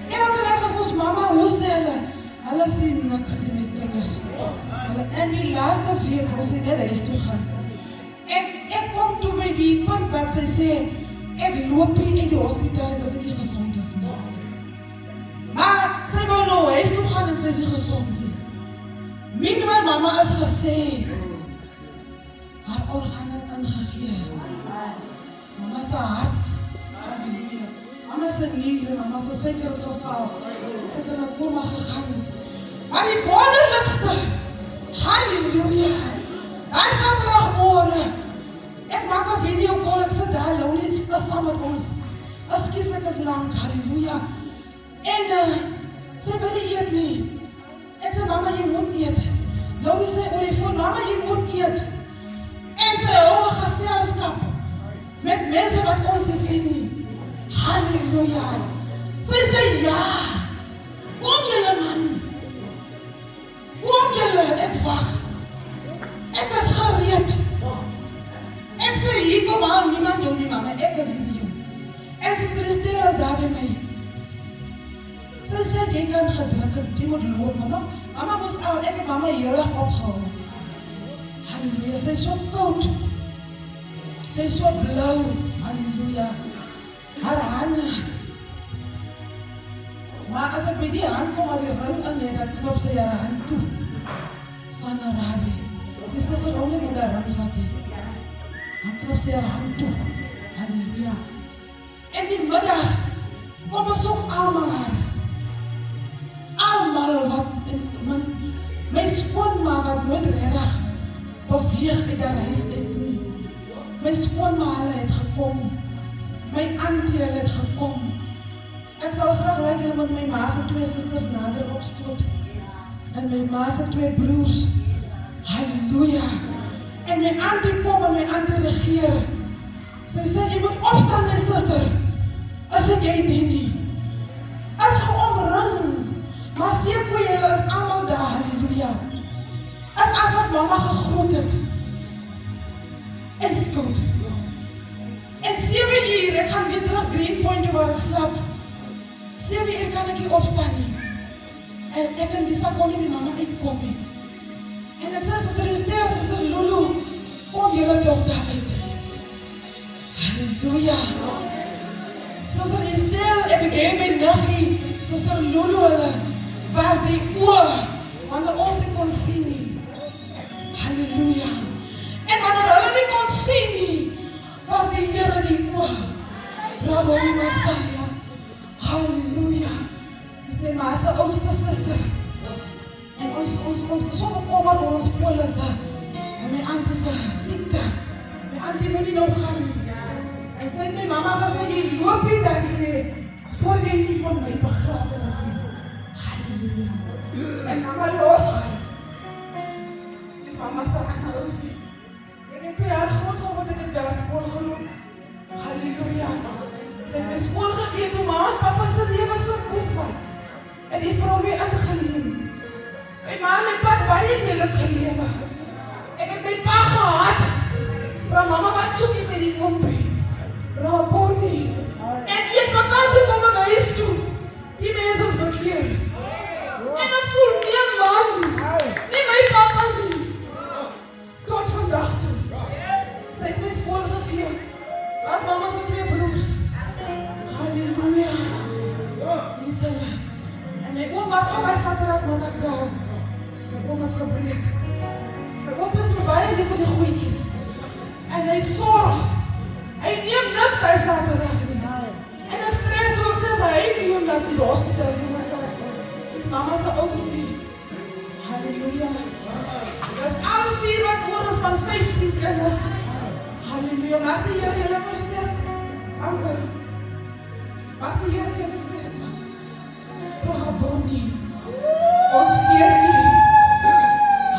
Elke dag as ons mama, hoe sê hulle sien niks in my kinders. In die laaste week, ons het net huis toe gaan. Ek kom toe by die punt wat sy sê, ek loop hier in die hospitaal en as ek nie gezond is nie. Maar sy wil nou huis toe gaan en sy is nie gezond nie. Meanwhile, mama is gesê, haar organe ingegee. Mama se hart, mama se niere, mama se suiker het geval. Sy het in 'n koma gegaan. Maar die wonderlikste, halleluja, hy Saterdagmôre, ek maak 'n video call, ek sit daar, Lounie is saam met ons. Ekskuus, ek is lank, halleluja. En sy wil nie eet nie. Ek sê, mama, jy moet eet. Lounie sê oor die foon, mama, jy moet eet. En sy hou 'n geselskap met mense wat ons nie sien nie. Halleluja. Sy sê, ja, kom julle man. Kom julle, ek wag. Ek is gereed. Ek sê, hier kom al niemand jou nie, mama, ek is by jou. En sy Christel is daar by my. Sy sê, jy kan gedruk, jy moet loop, mama. Mama moes al, ek het mama heel erg opgehou. Halleluja, sy is so koud. Sy is so blauw, halleluja. Haar hande. Maar as ek by die hand kom, waar die ring in het, dan knop sy haar hand toe. Sana Rabi. Die sister ook nie met haar ring vat. Dan knop sy haar hand toe. Halleluja. En die middag kom ons ook almal haar. Almal wat my skoonma wat nooit regtig beweeg uit haar huis uit nie. My skoonma hulle het gekom. My auntie hulle het gekom. Ek sal graag like julle met my ma se 2 susters nader opstoot. En my ma se 2 broers. Halleluja. En my auntie kom en my auntie regeer. Sy sê, jy moet opstaan my suster. As ek jy dit nie. As geomring. Maar seker julle is almal daar. Halleluja. As wat mama gegroet het. Is goed. En 7 uur, ek gaan weer terug Greenpoint toe waar ek slaap. 7 uur kan ek hier opstaan nie. En ek en Lisa kon nie met mama uitkom nie. En ek sê, Sister Esther, Sister Lulu, kom julle toch daar uit. Halleluja. Sister Esther, Abigail my niggie, Sister Lulu hulle, was die oor, wanneer ons nie kon sien nie. Halleluja. En wanneer hulle nie kon sien nie, was die Here die oor. Bravo die Messiah. Halleluja. Dis my ma se oudste suster. En ons besoek kom oor ons polisse. En my auntie se siekte. My auntie moet nie nou gaan nie. En sy het my mama gesê, jy loop nie dan nie, voor jy nie van my begrawe nie. Halleluja. En mama los haar. Dis mama se ander ousie. Ek het by haar groot geword, ek het by haar skool geloop. Halleluja. Sy het my skool gegee toe mama en papa se lewe so koes was. En die vrou my ingeleem. My ma en my pa het baie lelik gelewe. Ek het my pa gehad. Vrou mama, wat soek jy met die ompie? Raboni. En eet vakansie kom ek huis toe. Die mense is bekeer. En ek voel nie man. Nie my papa nie. Tot vandag toe. Sy het my skool gegee. As mama se 2 broers. Halleluja. Hier is hulle. En my oom was al by Saterdag middag daar. My oom was gebreek. My oom is my baie lief vir die goeikies. En hy sorg. Hy neem niks by Saterdag nie. En ek stres ook sê hy neem dat die hospitaal nie maak. Dis mama se oukie. Halleluja. Dis al 4 wat oor is van 15 kinders. Halleluja. Mag die Here julle versterk. Anker. Mag die Here julle sterk. Raboni. Ons eer U.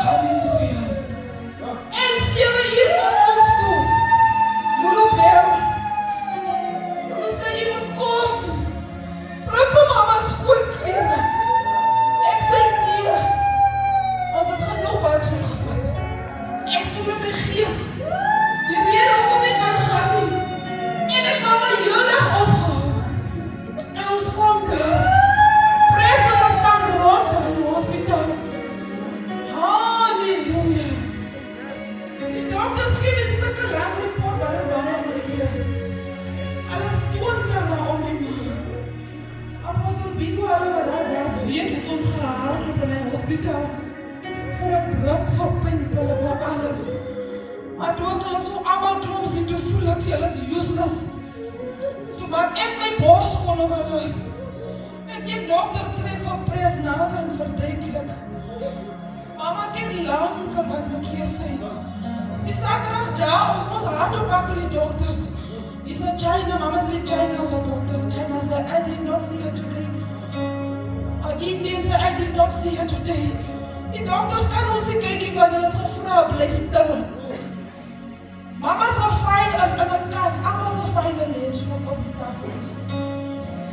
Halleluja. En 7 uur kom ons toe. Lulu bel. Lulu sê jy moet kom. Proef vir mama skoolklere. Ek sê nee. Ons het genoeg was goed gevat. Ek voel in my gees. Die rede hoekom ek kan gaan nie. En ek mama heel dag opgehou. En ons kom daar. Pressen staan rond in die hospitaal. Halleluja. Die dokters gee my sulke lang report waarin mama moet gee. Alles toon daar om my ma. Apostel Bingo hulle wat daar was, weet het ons gehardloop in die hospitaal. Voor 'n druk van pynpille vir alles. Maar toe ek hulle so allemaal klom sien, toe voel ek julle is useless. Toe maak ek my bors kon om hulle. En die dokter tref op pres nader en verduidelik. Mama keer lang wat bekeer sy. Die Saterdag ja, ons moes hard op achter die dokters. Die sê China, mama sê China is a doctor. China sê, I did not see her today. Indian sê, I did not see her today. Die dokters kan ons nie kykie wat hulle is gevra, bly stil. Mama se file is in 'n kas, almal se file lees van op die tafel is.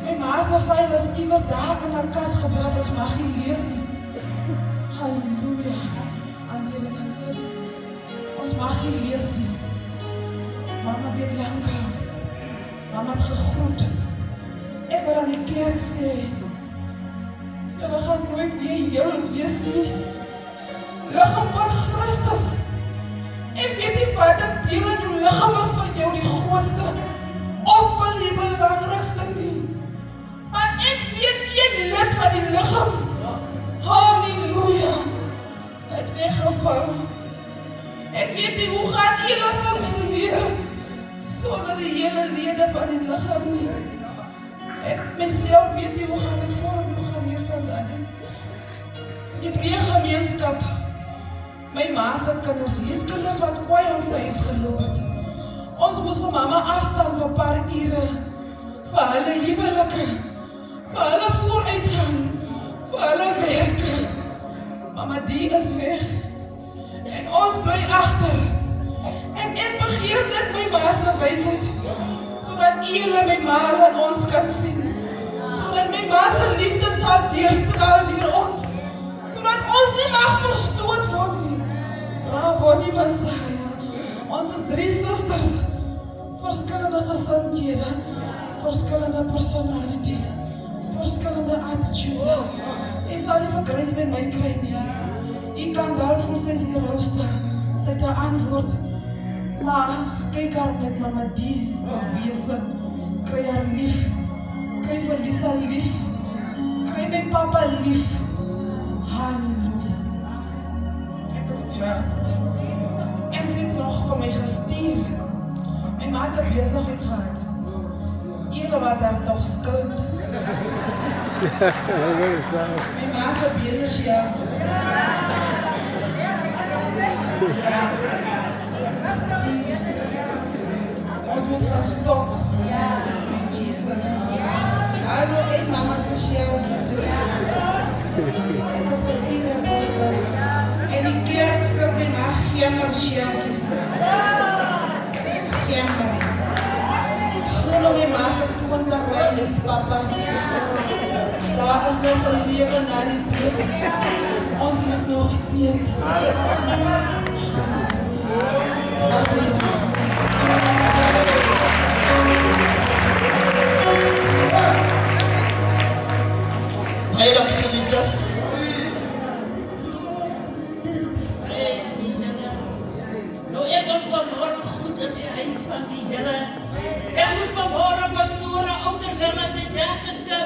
My ma se file is iewers daar in 'n kas gedruk, ons mag nie lees nie. Halleluja. Antjie kan sit. Ons mag nie lees nie. Mama weet lankal. Mama het gegroet. Ek wil aan die kerk sê, julle gaan nooit weer heel wees nie. Liggaam van Christus. En weet nie wat dat deel in jou lichaam is van jou die grootste of wel die belangrikste nie. Maar ek weet een lid van die lichaam, halleluja, het weggeval. Ek weet nie hoe gaan julle functioneer sonder die hele lede van die lichaam nie. Ek myself weet nie hoe gaan dit vorm, hoe gaan hiervan aan. Die breë gemeenskap, my ma se kinders, hier's kinders wat kwaai ons huis geloop het. Ons moes vir mama afstaan vir 'n paar ure, vir hulle huwelike, vir hulle vooruitgang, vir hulle werke. Mama die is weg, en ons bly agter. En ek begeer net my ma se wysheid, sodat julle my ma en ons kan sien, sodat my ma se liefde sal deurstraal deur ons, sodat ons nie mag verstoot word nie. Raboni Messiah, ons is 3 susters, verskillende gesindhede, verskillende personalities, verskillende attitudes. Jy sal nie vir Grace met my kry nie. Jy kan dalk voel sy is die rooster, sy het 'n antwoord. Maar kyk haar met mama die sal wese, kry haar lief, kry vir Lisa lief, kry my papa lief. Halleluja. Ek is klaar. En sy het nog vir my gestuur. My ma het 'n besigheid gehad. Julle wat daar toch skuld. My ma se bene sjaak. Ons moet gaan stok met Jesus. Hallo, ek mama se sjaakjes. Ek is gestuur en die kerk skryf my ma gemmer sjaakjes. Gemmer. Solo my ma se 20 wijs papas. Daar is nog een leven na die dood. Ons moet nog eet. Baie dankie geliefdes. Nou ek wil vanmorgen goed in die huis van die Here. Ek moet vanmorgen pastore, ouderlinge, die derkende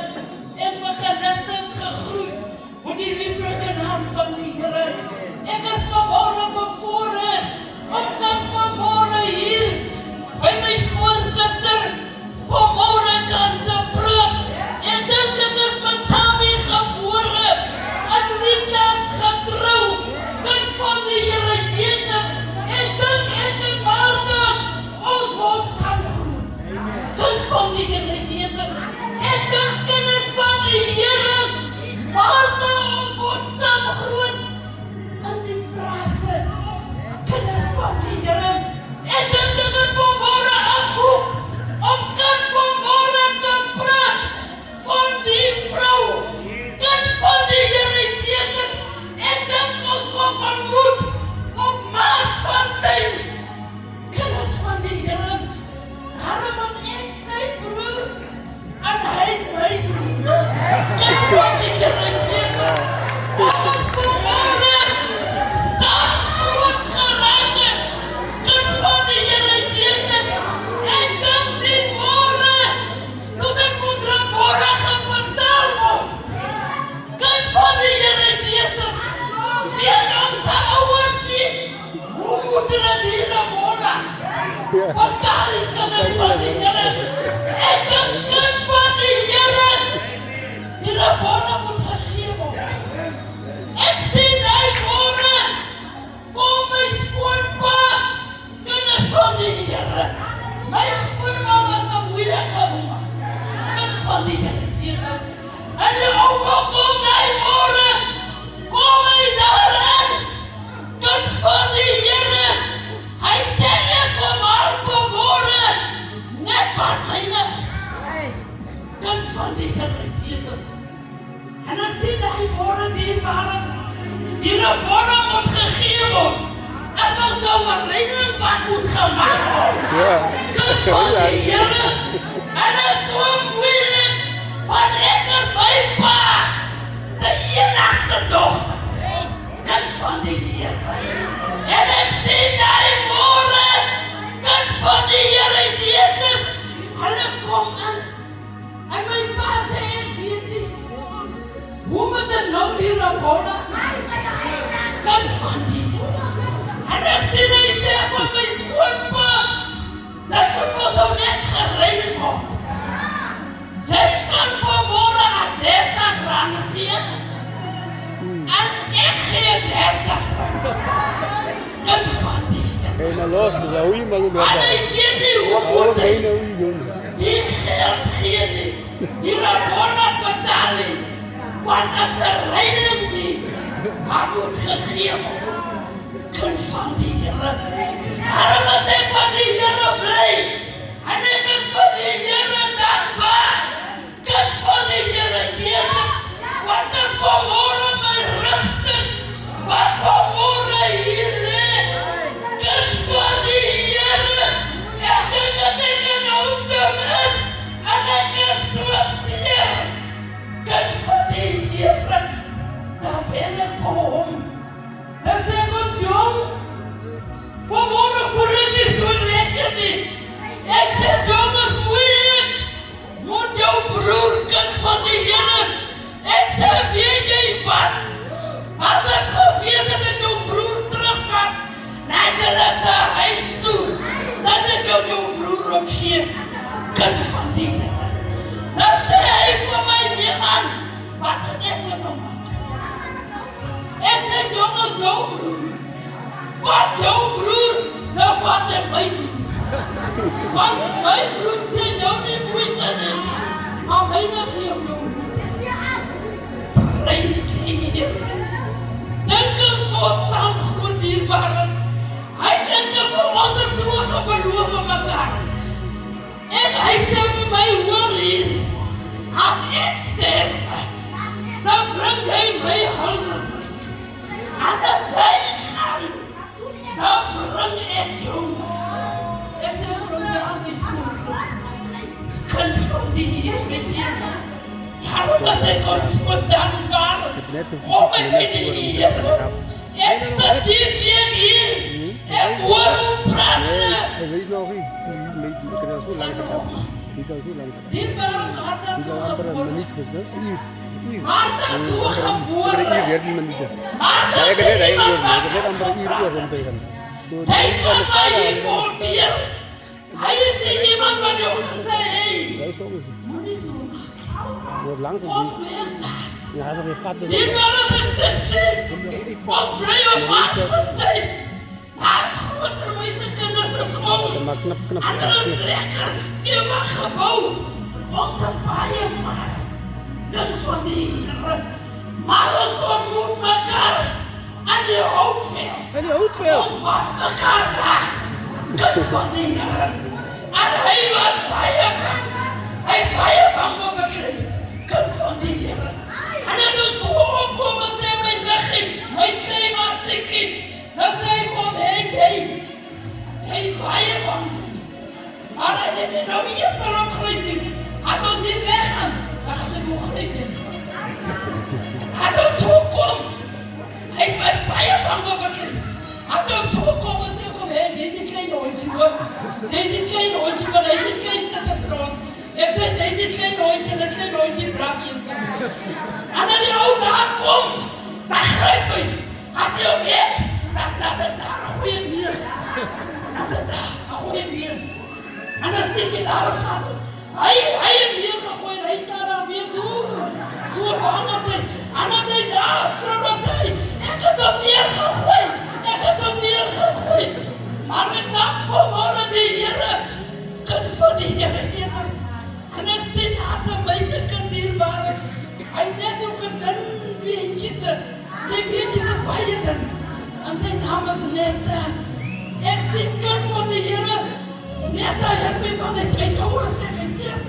en vir gelustes gegroet met die lieflike naam van die Here. Ek is vanmorgen bevoorrecht om dan vanmorgen hier by my skoonsister vanmorgen kan te praat. Ek dink ek is met Sammy gebore en Niklas getrou, kind van die Here Jesus. Ek dink ek en Martha, ons word saamgroet, kind van die Here Jesus. Ek dink kinders van die Here, Martha, ons word saamgroet in die prase, kinders van die Here. Ek dink ek is vanmorgen 'n boek om kind vanmorgen te praat van die vrou, kind van die Here Jesus. Ek dink ons kom ontmoet op Maasfontein, kinders van die Here. Daarom het ek sy broer en hy my broer, kind van die Here Jesus. Ons vanmorgen saam groot geraak het, kind van die Here Jesus. Ek dink die môre, toe dit moet morgen gebetaal word, kind van die Here Jesus. Weet onze ouers nie, hoe moet dit hier môre? Betaal die kinders van die Here. Ek dink kind van die Here, die môre moet gegee word. Ek sien hy môre, kom my skoonpa, kinders van die Here. My skoonma was 'n moeilike woman, kind van die Here Jesus. En die ouma kom hy môre, kom hy daarin, kind van die Here. Hy sê ek kom al vir môre, net wat myne is, kind van die Here Jesus. En dan sien hy môre dierbares, die môre moet gegee word. As ons nou 'n reëling wat moet gemaak word. Kind van die Here. En dit is so moeilik, want ek is my pa, sy enigste dogter, kind van die Here. En ek sien hy môre, kind van die Here Jesus. Hulle kom in, en my pa sê ek weet nie, hoe moet dit nou die rabona kind van die Here. En ek sien hy sê van my skoonpa, dat moet ons nou net gereed word. Jy kan Kind van die Here. Hey, nou los, dus hou je maar En door. hy weet nie hoe Hou moet hem hy heen, hoe je doen. die geld gee nie. Die Ramona betaal nie. Want as 'n reiling die, wat moet gegee word? Kind van die Here. Daarom is ek van die Here bly. En ek is van die Here dankbaar. Kind van die Here Jesus. Wat is vanmôre my rusting? Wat vanmôre hier lê? Kind van die Here. Ek dink dat ek in ouderdom is. En ek is so seer. Kind van die Here. Daar ben ek vir hom. As ek wat jong. Vanmôre voel ek nie so lekker nie. Ek sê jong is moeilik. Moet jou broer, kind van die Here. Ek sê, weet jy wat? As ek geweet het ek jou broer terugvat, net hulle sy huis toe, dat ek jou broer opsee, kind van die Here. Dan sê hy vir my, nee man, wat het ek met hom maak? Ek sê, jong is jou broer. Wat jou broer, nou vat ek my broer. Want my broer sê jou nie moeite nie, maar myne gee jou moeite. Prys die Here. Dink ons God saam groot dierbaar is. Hy dink vir ons het so gebeloof mekaar. En hy sê vir my, hoor hier, as ek sterf, dan bring hy my hulpbreek. En as hy gaan, dan bring ek jou. Ek sê vir my aan die skool, kind van die Here Jesus. Daarom is ek ons so dankbaar. Om ek by die Here. Ek studeer weer hier. Ek hoor hoe praat. Hij weet nog niet. Ik heb al zo lang gedaan. Ik heb al zo lang gedaan. Dierbare Martha Ik so heb amper een geboren. minuut goed, hè? Hier. Martha so Ik heb geboren. hier 14 minuten. Martha Maar ik heb net sê eigenlijk iemand ik heb net amper een uur praat. rond tegen. Zo, Hy die van de kan my nie stad. voortdeel. Hy is nie iemand wat jou gesê, hey, Dat is zo is het. moenie so maak. Wordt lang Kom gezien. weer daar. Ja, hij is alweer gat. Dus Dierbare mense, ons bly op Maasfontein. Daar groter mense kinders is ons. maar knap, knap. En er is lekker stewig gebou. Ons is baie maar. Kind van die Here. Maar ons ontmoet mekaar aan die houtveld. En die houtveld. Ons was mekaar raak. Kind van die Here. En hy was baie bang. Hy is baie bang om my kry. Kind van die Here. En het is so opkom en sê my niggie, my klein artikkie. Dan sê hy van, hey, hy is baie bang. Maar hy het nie nou eers daarop gryp nie. Had ons nie weggaan, dan gaan hy nog gryp nie. Had ons so kom. Hy is baie bang om my kry. Had ons so kom en sê van, hey, deze klein hondje hoor. Deze klein hondje, want hy is die kleinste gestraat. Ek sê, deze klein hondje, en die klein hondje braaf is. En as die ou daar kom, dan gryp hy. As jy weet, dat is daar een goeie meer. Dat is daar een goeie meer. En dan steek jy daar eens aan. Hy het meer gegooi, hy staat daar weer door. So bang as hy. En dat hy daar skryf en sê, ek het hom neergegooi. Ek het hom neergegooi. Maar ek dank vanmôre die Here, kind van die Here Jesus. En ek sien as 'n meisie kind dierbaar is. Hy net so 'n dun beentjies. Sy beentjies is baie dun. En sy naam is Netta. Ek sien kind van die Here. Netta het my van die ouders gekregen.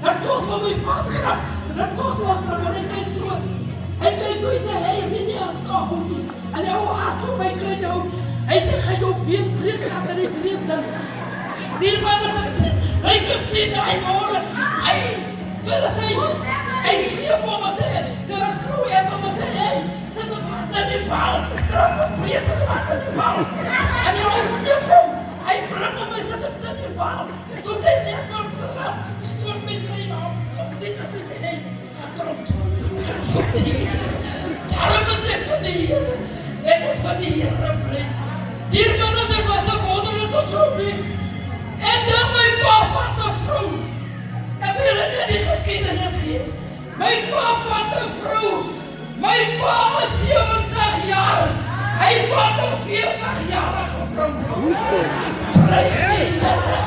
Dat kost van my vastkrap. Dat kost vastkrap, want hy kyk so. Hy kyk so, hy sê, hy is nie as kahoed nie. En hy hou hard op my kry jou. Hy sê, hy jou been breek gehad en hy is reeds dun. Dierbare is ek sê, hy kan sien, hy môre. Hy schreef voor me sê, vir 'n skroe het om me sê, hey, sit op hart in die val. Trap op breek op hart in die val. En hy schreef hom. Hy bring hom, hy sit op die val. Tot hy net maar terug, stoot my klein af. Kom dit wat hy sê, hey, sak erop toe. Daarom is ek van die Here. Ek is van die Here blij. Dierbare is ek was 'n wonderlike vrou. En dan my pa vat 'n vrou. Ek wil julle net die geskiedenis gee. My pa vat 'n vrou. My pa was 70 jaar. Hij wordt een 40-jarige vrouw. Prijs die Here.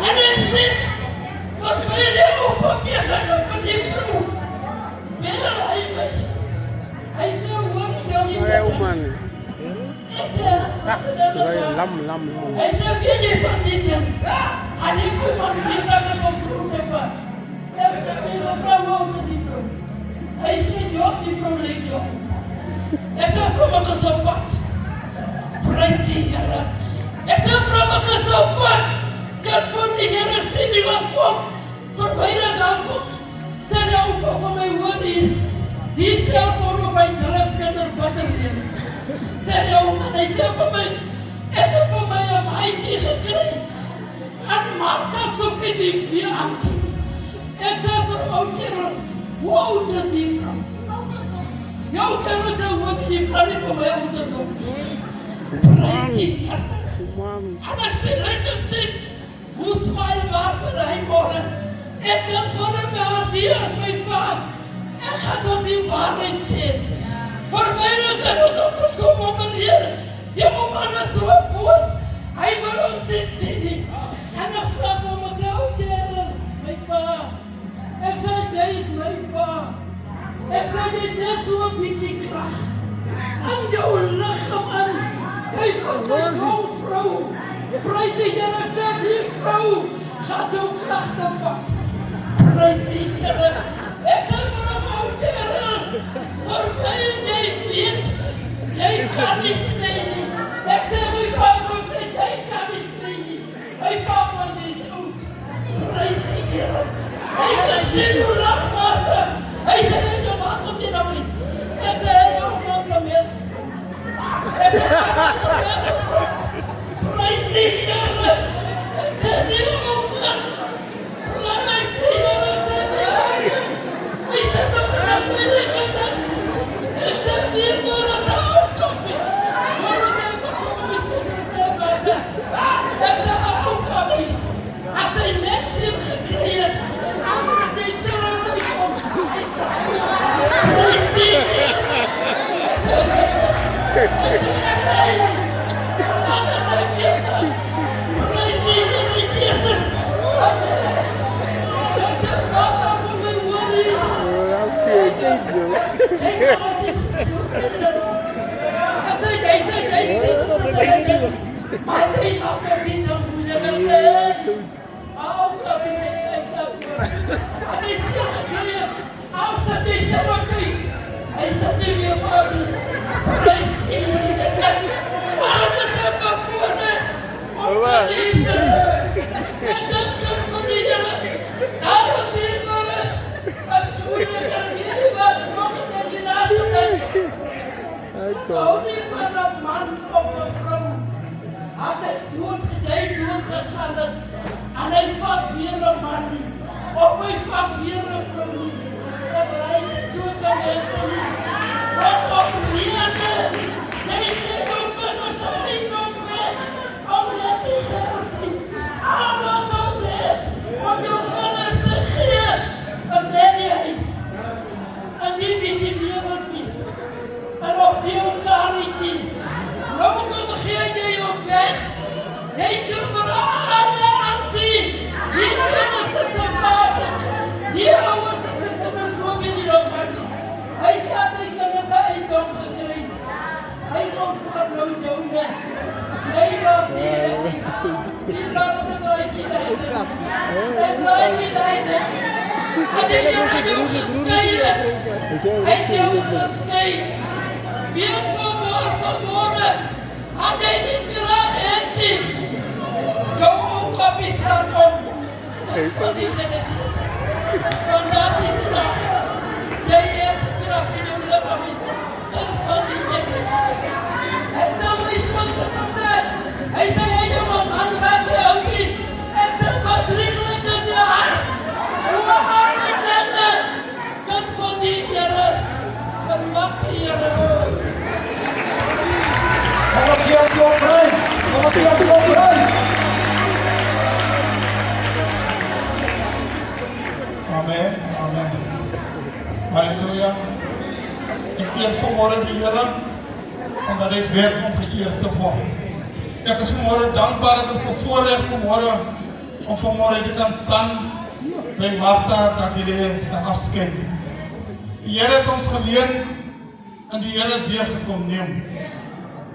En hij zit, wat wil je ook op je zeggen van die vrouw? Wil hij mee? Hij zei, hoor ik jou niet zeggen. Lam. Hij zei, weet je van die ding? En ik moet van die zaken op vrouw te van. Even een vrouw, hoe oud is die vrouw? Hij zei, Job, die vrouw leek Job. Ik zei, vrouw, wat is op pad? Prijs die Here. Ik zei, vrouw, wat is op pad? Kan van die Here zien die wat komt. Tot bijna gaan komt. Zei de opa van mij, hoor hier. Die cellfoon of hij zelfs kan er batterien. Zei de oma, hij zei van mij, ik heb van mij een meidje gekregen. En Martha zoekt die weer aan toe. Ik zei voor oudje, hoe oud is die vrouw? Jouw kennis zei, hoe oud die vrouw die van mij ouderdom? Prijs die Here. En ik zei, lekker zien, hoe smaal water hij worden. Ik dacht van hem, ja, die is mijn pa. Ik ga toch die waarheid zien. Voor mij kan ons op zo'n manier. Die man is zo boos. Hij wil ons niet zien. En ik vraag van me, zei, oh Jerry, mijn pa. Ik zei, dit is mijn pa. Ik zei, dit net zo'n beetje kracht. En jouw lichaam en kijk van zo'n vrouw. Prijs die Here, ik zei, die vrouw gaat ook krachten vat. Prijs die Here. Ik zei voor hem, oh Jerry, voor mij jij weet, jij kan niet snijden. Ik zei, mijn pa zo zei, jij kan niet snijden. Mijn papa is oud. Prijs die Here. Hij zei, hoe lang maken? Hij zei, je maakt hem niet nou in. Ik zei, hij ook man van mensen. Ik zei, man van mensen. Prijs die Here. Ik zei, die ook mensen. Prijs die Here. Ik zei, dat is een vriendelijke. Ik zei, die moet het ook kopen. Maar we zijn pas op de schoenen. Ik zei, ook kopen. Als hij niks heeft gekregen, als hij deze ruimte komt, hij zei, prijs die Here. Alles hij wist. Prijs die Here, Jezus. Ik zei, wat dan voor mijn woorden? Hou niet van een man of een vrouw. Als hij doodgegaan is en hij vat weer een man niet. Of hij vat weer een vrouw niet. Dan lijkt het zo te mensen niet. Wat op reden. Jij geeft ook met een rijkdom weg. Om het te geven. Al wat ons heeft. Om je kennis te geven. Als hij niet is. En die biedt die wereld is. En op die elkaar niet zien. Lopen begin je op weg. Heet je maar aan de antie. Die kunnen ze zijn maten. Die houden ze kunnen gewoon in die locatie. Hij kan zijn kennis eigendom gekregen. Hij komt voor een nooddode. Hij gaat hier. Die laat ze blijven rijden. En blijven rijden. Als hij hier aan jou gescheiden. Hij heeft jou gescheiden. Weer vanmorgen had hij niet graag heen. Zo ook op is gaan om. Vandaag is de dag. Jij hebt kracht in je lichaam. Dat van die dingen. En dan is wat het gezegd. Hij zei, hé jongen man, gaat hij ook niet. En zet maar dringelijk in je hart. Hoe hard is dat? Kan van die Here. Verwacht die Here. Kom ons hier aan op prijs. Kom ons hier aan op prijs. Amen. Amen. Halleluja. Ik eer vanmorgen die Here omdat hy werk om geëerd te word. Ek is vanmorgen dankbaar, ek is bevoorrecht vanmorgen om vanmorgen te kan staan by Martha Takile se afskeid. Die Here het ons geleen en die Here het weer gekom neem.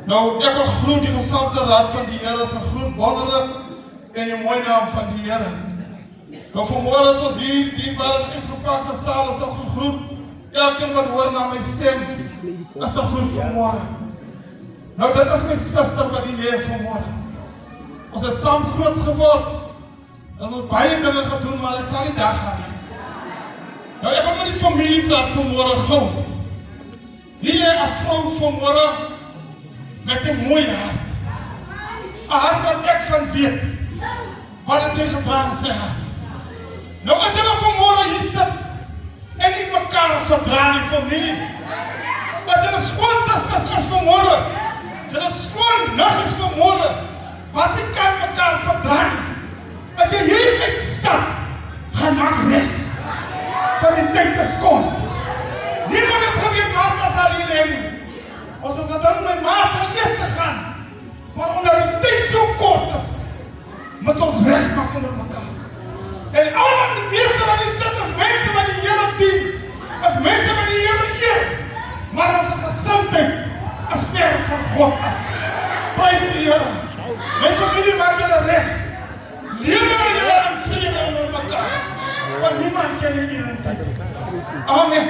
Nou, ek wil groet die gesalte raad van die Here, se groet wonderlik in die mooie naam van die Here. Nou vanmorgen is ons hier, die waar het uitgepakte saal is ook gegroet. Elkeen wat hoor na my stem, is een groet vanmorgen. Nou, dit is my sister wat die leef vanmorgen. Ons het saam groot geword. Dat ons baie dinge gedoen, maar ek sal nie daar gaan nie. Nou, ek wil met die familie praat vanmorgen gauw. Hier lee een vrou vanmorgen met een mooie hart. Een hart wat ek van weet, wat het sy gedaan sy hart. Nou, as jy nou vanmorgen hier sit, en nie mekaar verdra in die familie, dat jy nou skoonsisters is vanmorgen, jy nou skoon nig is vanmorgen, wat jy kan mekaar verdra nie. As jy hier uitstap, gaan maak recht. Van die tyd is kort. Niemand het geweet Martha sal hier lewe nie. Ons het gedink my ma sal eers te gaan. Maar omdat die tyd so kort is, moet ons recht maak onder mekaar. En allemaal die meeste wat hier sit is mense wat die Here dien. Is mense wat die Here eer. Maar as 'n gesindheid is ver van God af. Prys die Here. My familie maak julle recht. Lewe julle in vrede onder mekaar. Want niemand ken die tyd. Amen.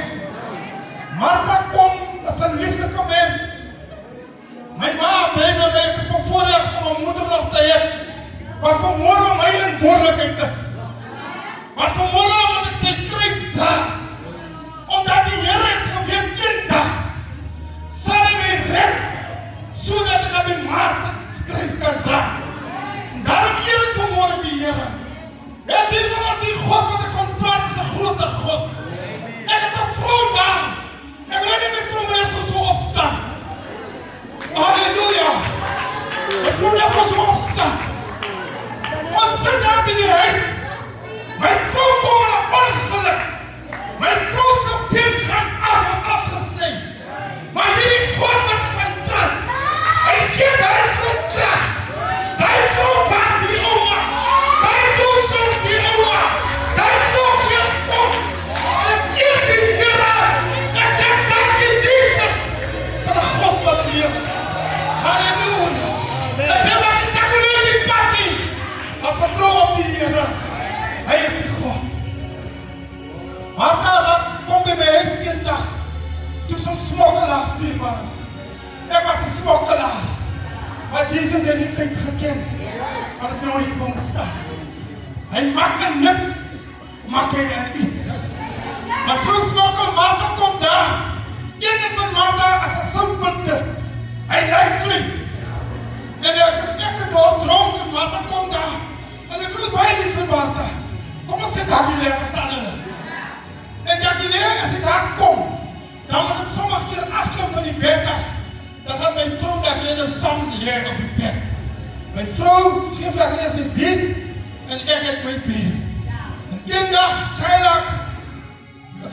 Martha kom as 'n lieflike mens. My ma bly by my, ek is bevoorrecht om 'n moederdag te hê, wat vanmorgen my verantwoordelikheid is. Wat vanmorgen moet ek sy kruis dra, omdat die Here het geweet een dag sal hy my red, sodat ek aan my ma se kruis kan dra. En daarom eer ek vanmorgen die Here. Ek hier maar as die God wat ek van praat is 'n grote God. Ek het 'n vrou daar. Ek wil net my vrou net so opstaan. Halleluja. My vrou net so opstaan. Ons sit daar by die huis. My vrou kom in 'n ongeluk. My vrou se been gaan afgesny. Maar hierdie God wat ek van praat, hy gee my vrou krag. Daai vrou was die ouma. Daai vrou sorg die ouma. Daai vrou gee kos. En ek eer die Here. Ek sê dankie Jesus vir die God wat leef. Halleluja. Ek sê maar die sakulee die pakkie. Maar vertrou op die Here. Hy is die God. Martha kom by my huis een dag, toe so'n smokkelaar spierbaar is. Ek was 'n smokkelaar, maar Jesus het die tyd geken, wat ek nou hier voor my staan. Hy maak 'n nis, maak hy iets. Maar vrou smokkel, Martha kom daar, een van Martha as 'n soutpunte, hy lyk vlees. En ek is lekker doordronk en Martha kom daar, en ek voel baie lief vir Martha. Kom ons sit daar die leer, verstaan hulle. En dat die leer, as ek daar kom, dan moet ek sommige keer afklim van die bed af. Dan gaan my vrou dat leer nou saam leer op die bed. My vrou geef dat leer sy bier, en ek het my bier. En een dag, Tjailag, ek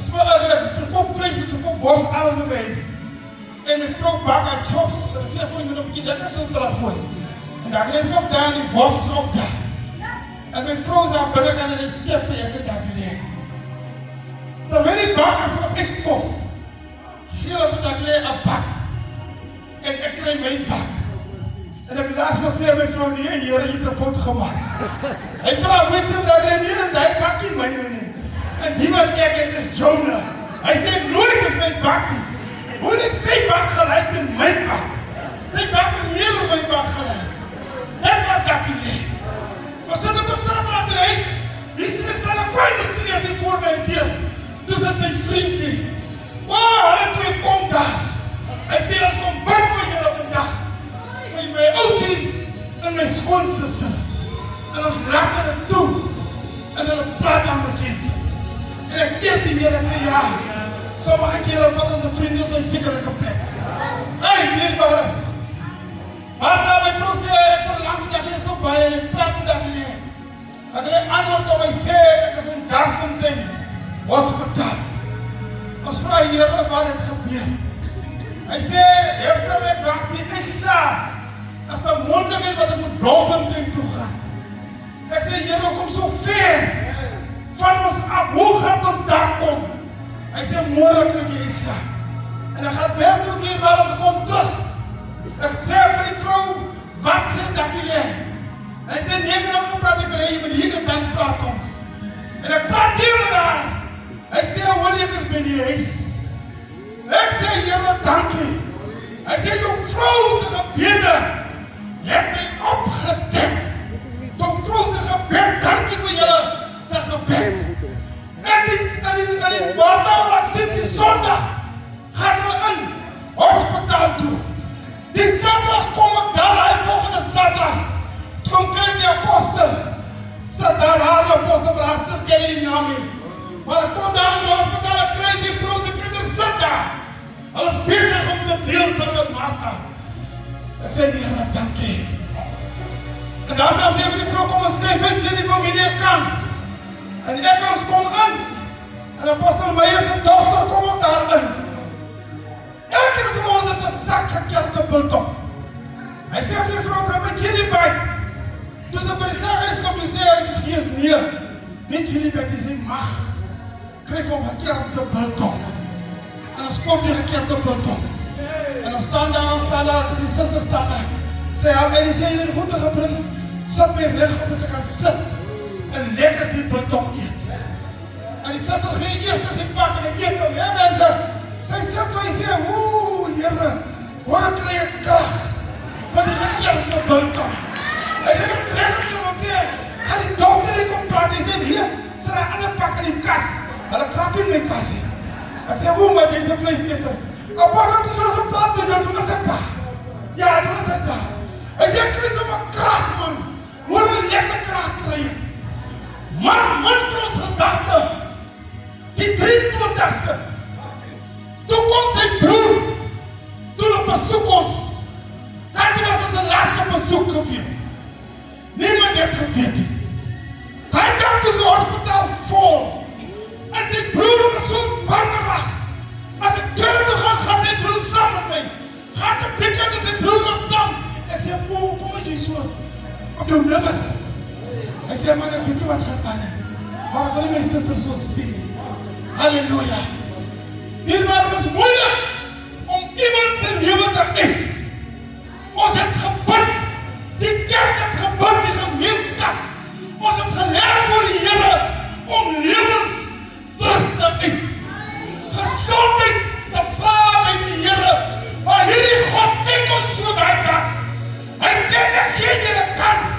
verkoop vlees, ek verkoop bos, alles in my huis. En my vrou bak haar chops, en ek sê vir my, moet op die lekker so teruggooi. En dat leer is op daar, en die bos is op daar. En my vrou is daar binnekant en hy skep vir ek het dat leer. Terwyl die bak is op ek kom, gee hulle vir dat leer 'n bak. En ek kry my bak. En ek laat nog sê my vrou, nee Here, jy het 'n fout gemaak. Hy vra, weet jy dat leer nie is hy bakkie myne nie. En die wat ek het is Jonah. Hy sê nooit is my bakkie. Hoe net sy bak gelyk in my bak. Sy bak is meer op my bak gelyk. Dit was dat leer. Ons sit op 'n Saterdag by die huis, hier sien ek staan 'n klein masjien as hy voor my deel. Toe sit sy vriendjie. Hulle twee kom daar. Hy sê ons kom bid vir julle vandag. Vir my ousie en my skoonsister. En ons laat hulle toe. En hulle praat dan met Jesus. En ek eer die Here sê ja. Sommige kere vat ons 'n vriend op 'n sekerlike plek. Hey, dierbares. Martha, my vrou sê, ek verlang vir dat jy so baie en ek praat met dat jy. Ek wil antwoord op my sê, ek is in Jansfontein, hospitaal. Ons vraag Here wat het gebeur. Hy sê, Esther, ek wag die Isla. As 'n mondigheid wat ek moet Bloemfontein toe gaan. Ek sê, Here, kom so ver van ons af. Hoe gaan ons daar kom? Hy sê, môre kan ek die Isla. En ek gaan weer toe keer, maar as ek kom terug. Ek sê vir die vrou, wat sê Dakile? Hy sê, nee, ek nog gepraat, ek wil hê, maar hier is dan praat ons. En ek praat weer met haar. Hy sê, hoor, ek is by die huis. Ek sê, Here, dankie. Hy sê, jou vrou se gebede het my opgedek. Jou vrou se gebed, dankie vir julle se gebed. En die Waardaal wat sê die Sondag gaan hulle in hospitaal toe. Die Saterdag kom ek dan, hy volgende Saterdag. Toe kom kry die apostel. Daar haar apostel vir haar sê, ken jy naam nie. Maar ek kom daar in die hospitaal en kry die vrou se kinders sit daar. Hulle is bezig om te deel saam met Martha. Ek sê, Here, dankie. En daarna sê vir die vrou, kom ons skryf uit jullie familie 'n kans. En ek ons kom in. En apostel Meyer se dogter kom ook daar in. Elke van ons het 'n sak gekerkte biltong. Hy sê vir die vrou, bring my chili bite. Toe sy by die huis kom, toe sê hy, die gees, nee, nie chili bite, die sê, mag. Kryf hom gekerkte biltong. En ons kom die gekerkte biltong. En ons staan daar, die sister staan daar. Sy haal my, die sê, jy het goed gebring, sit my reg op en te kan sit. En lekker die biltong eet. En die sister gee eerst die pak en die eet hom, hè mense. Sy sit so, hy sê, Here, hoor ek kry ek kracht van die gekerkte biltong. Hy sê, ek reg op so wat sê, gaan die dokter die kom praat, hy sê, hier, sy die ander pak in die kas. Hulle krap in my kas hier. Ek sê, maar jy is 'n vleiseter. Apostel, toe sal ons praat met jou, toe is ek daar. Ja, toe is ek daar. Hy sê, ek kry so my kracht, man. Hoor my lekker kracht kry. Man vir ons gedagte, die 23ste, toe kom sy broer, toe op besoek ons. Dat was ons laaste besoek gewees. Niemand het geweet nie. Daai dag is die hospitaal vol. En sy broer was so bangerig. As ek toe gaan sy broer saam met my. Gaan te teken en sy broer was saam. Ek sê, kom jy so op jou nervus. Hy sê, man, ek weet nie wat gaan aan. Maar ek wil nie my sister so sien. Halleluja. Dierbaar is moeilik om iemand sy lewe te mis. Ons het gebid. Die kerk het gebid, die gemeenskap. Ons het geleer voor die Here om lewens terug te mis. Gesondheid te vra by die Here. Maar hierdie God kyk ons so daai dag. Hy sê, ek gee julle kans.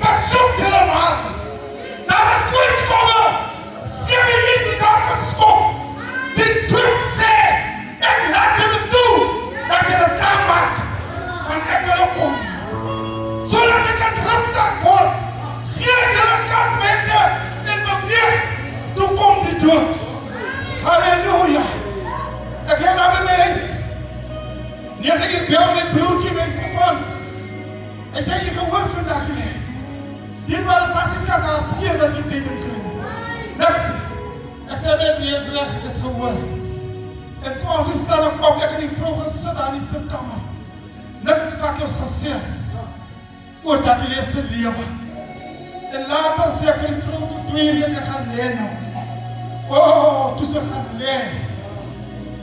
Besoek julle maar. Daar was 2 skolle. 7 liedjes aangeskof. Die tweet sê, ek laat julle toe, dat julle klaar maak. Van ek wil opkom. Zodat ek kan rustig word. Gee julle kans, mense, en beweeg. Toe kom die dood. Halleluja. Ek leer daar by my huis. 9 keer bel my broertjie, my Stefans. Hy sê, jy gehoor vandag nie. Dierbaar is Francisca's haar seer wat die tyd omkring. Niks. Ek sê, die is reg, ek het gehoor. En 12 uur staan ek op, ek en die vrou gaan sit aan die sitkamer. Niks wat ons gesê is. Oor dat die lees se lewe. En later sê ek vir die vrou, toe 2 uur ek gaan leen nou. Toe sy gaan leen.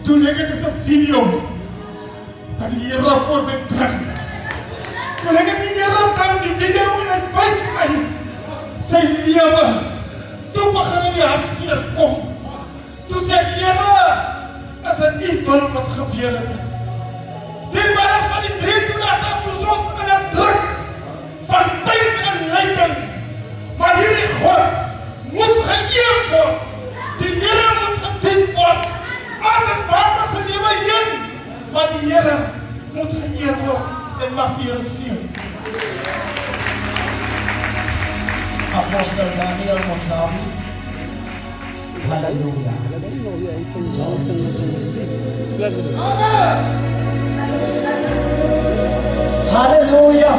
Toen ek het is 'n video. Dat die Here voor my bring. Toen ek die Here bring, die video en hy wys my sy lewe. Toe begin in die hartseer kom. Toe sê ek, Here, is dit nie wil wat gebeur het. Die middag van die 3 toe daar staan toe ons in 'n druk van pyn en lyding. Maar hierdie God moet geëer word. Die Here moet gedien word. As het Martha se lewe heen, maar die Here moet geëer word en mag die Here seën. Apostel Daniel Motsabi. Hallelujah. Hallelujah.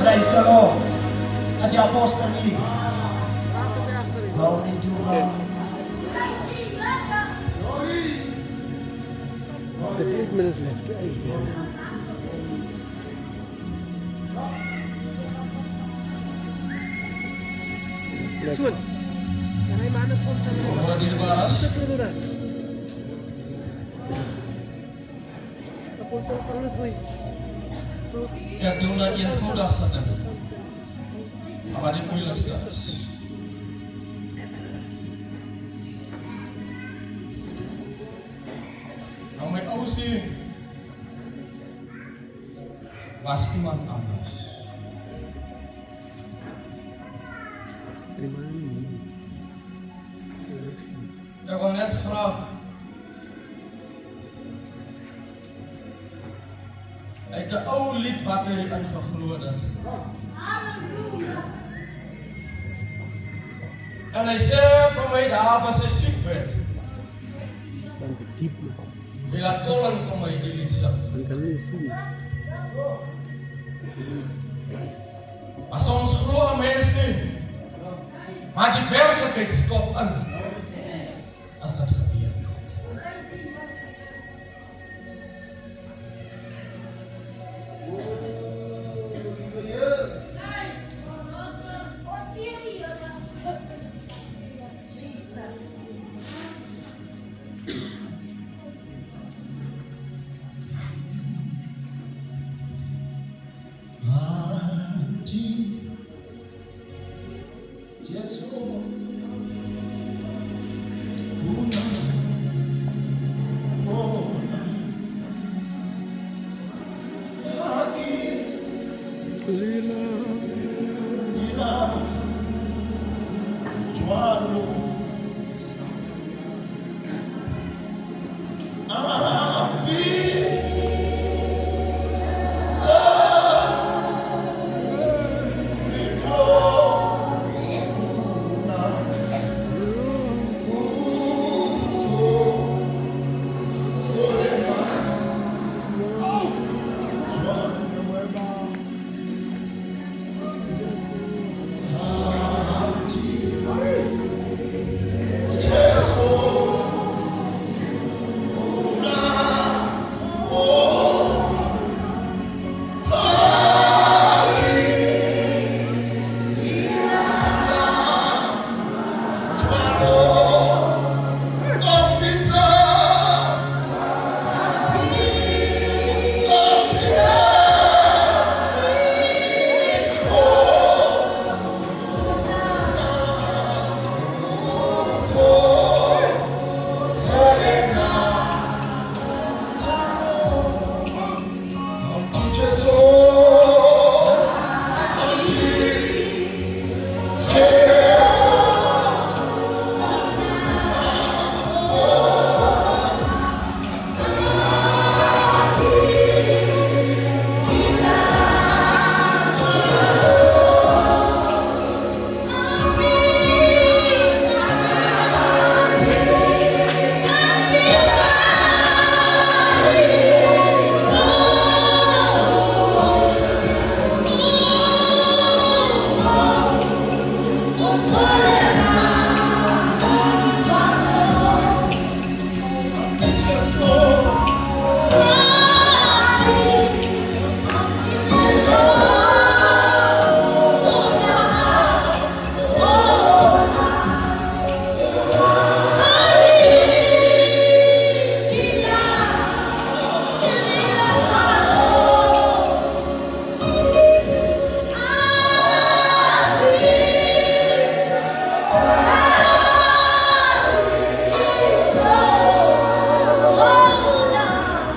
Praise the Lord. As die apostel hier. Glory to God. 38 minutes left. Soon. Can I manage from somewhere? Orang di baras. Ik doe dat eenvoudig zetten. Maar die moeilijkste is. Nou mijn ousie was iemand anders. Ik wil net graag uit de oude lied wat hij ingegloed het. En hij zei van mij daar was hij ziek werd. Hij laat kollen van mij die lied zingen. Maar soms geloven mensen niet. Maar die werkelijkheid skopt in.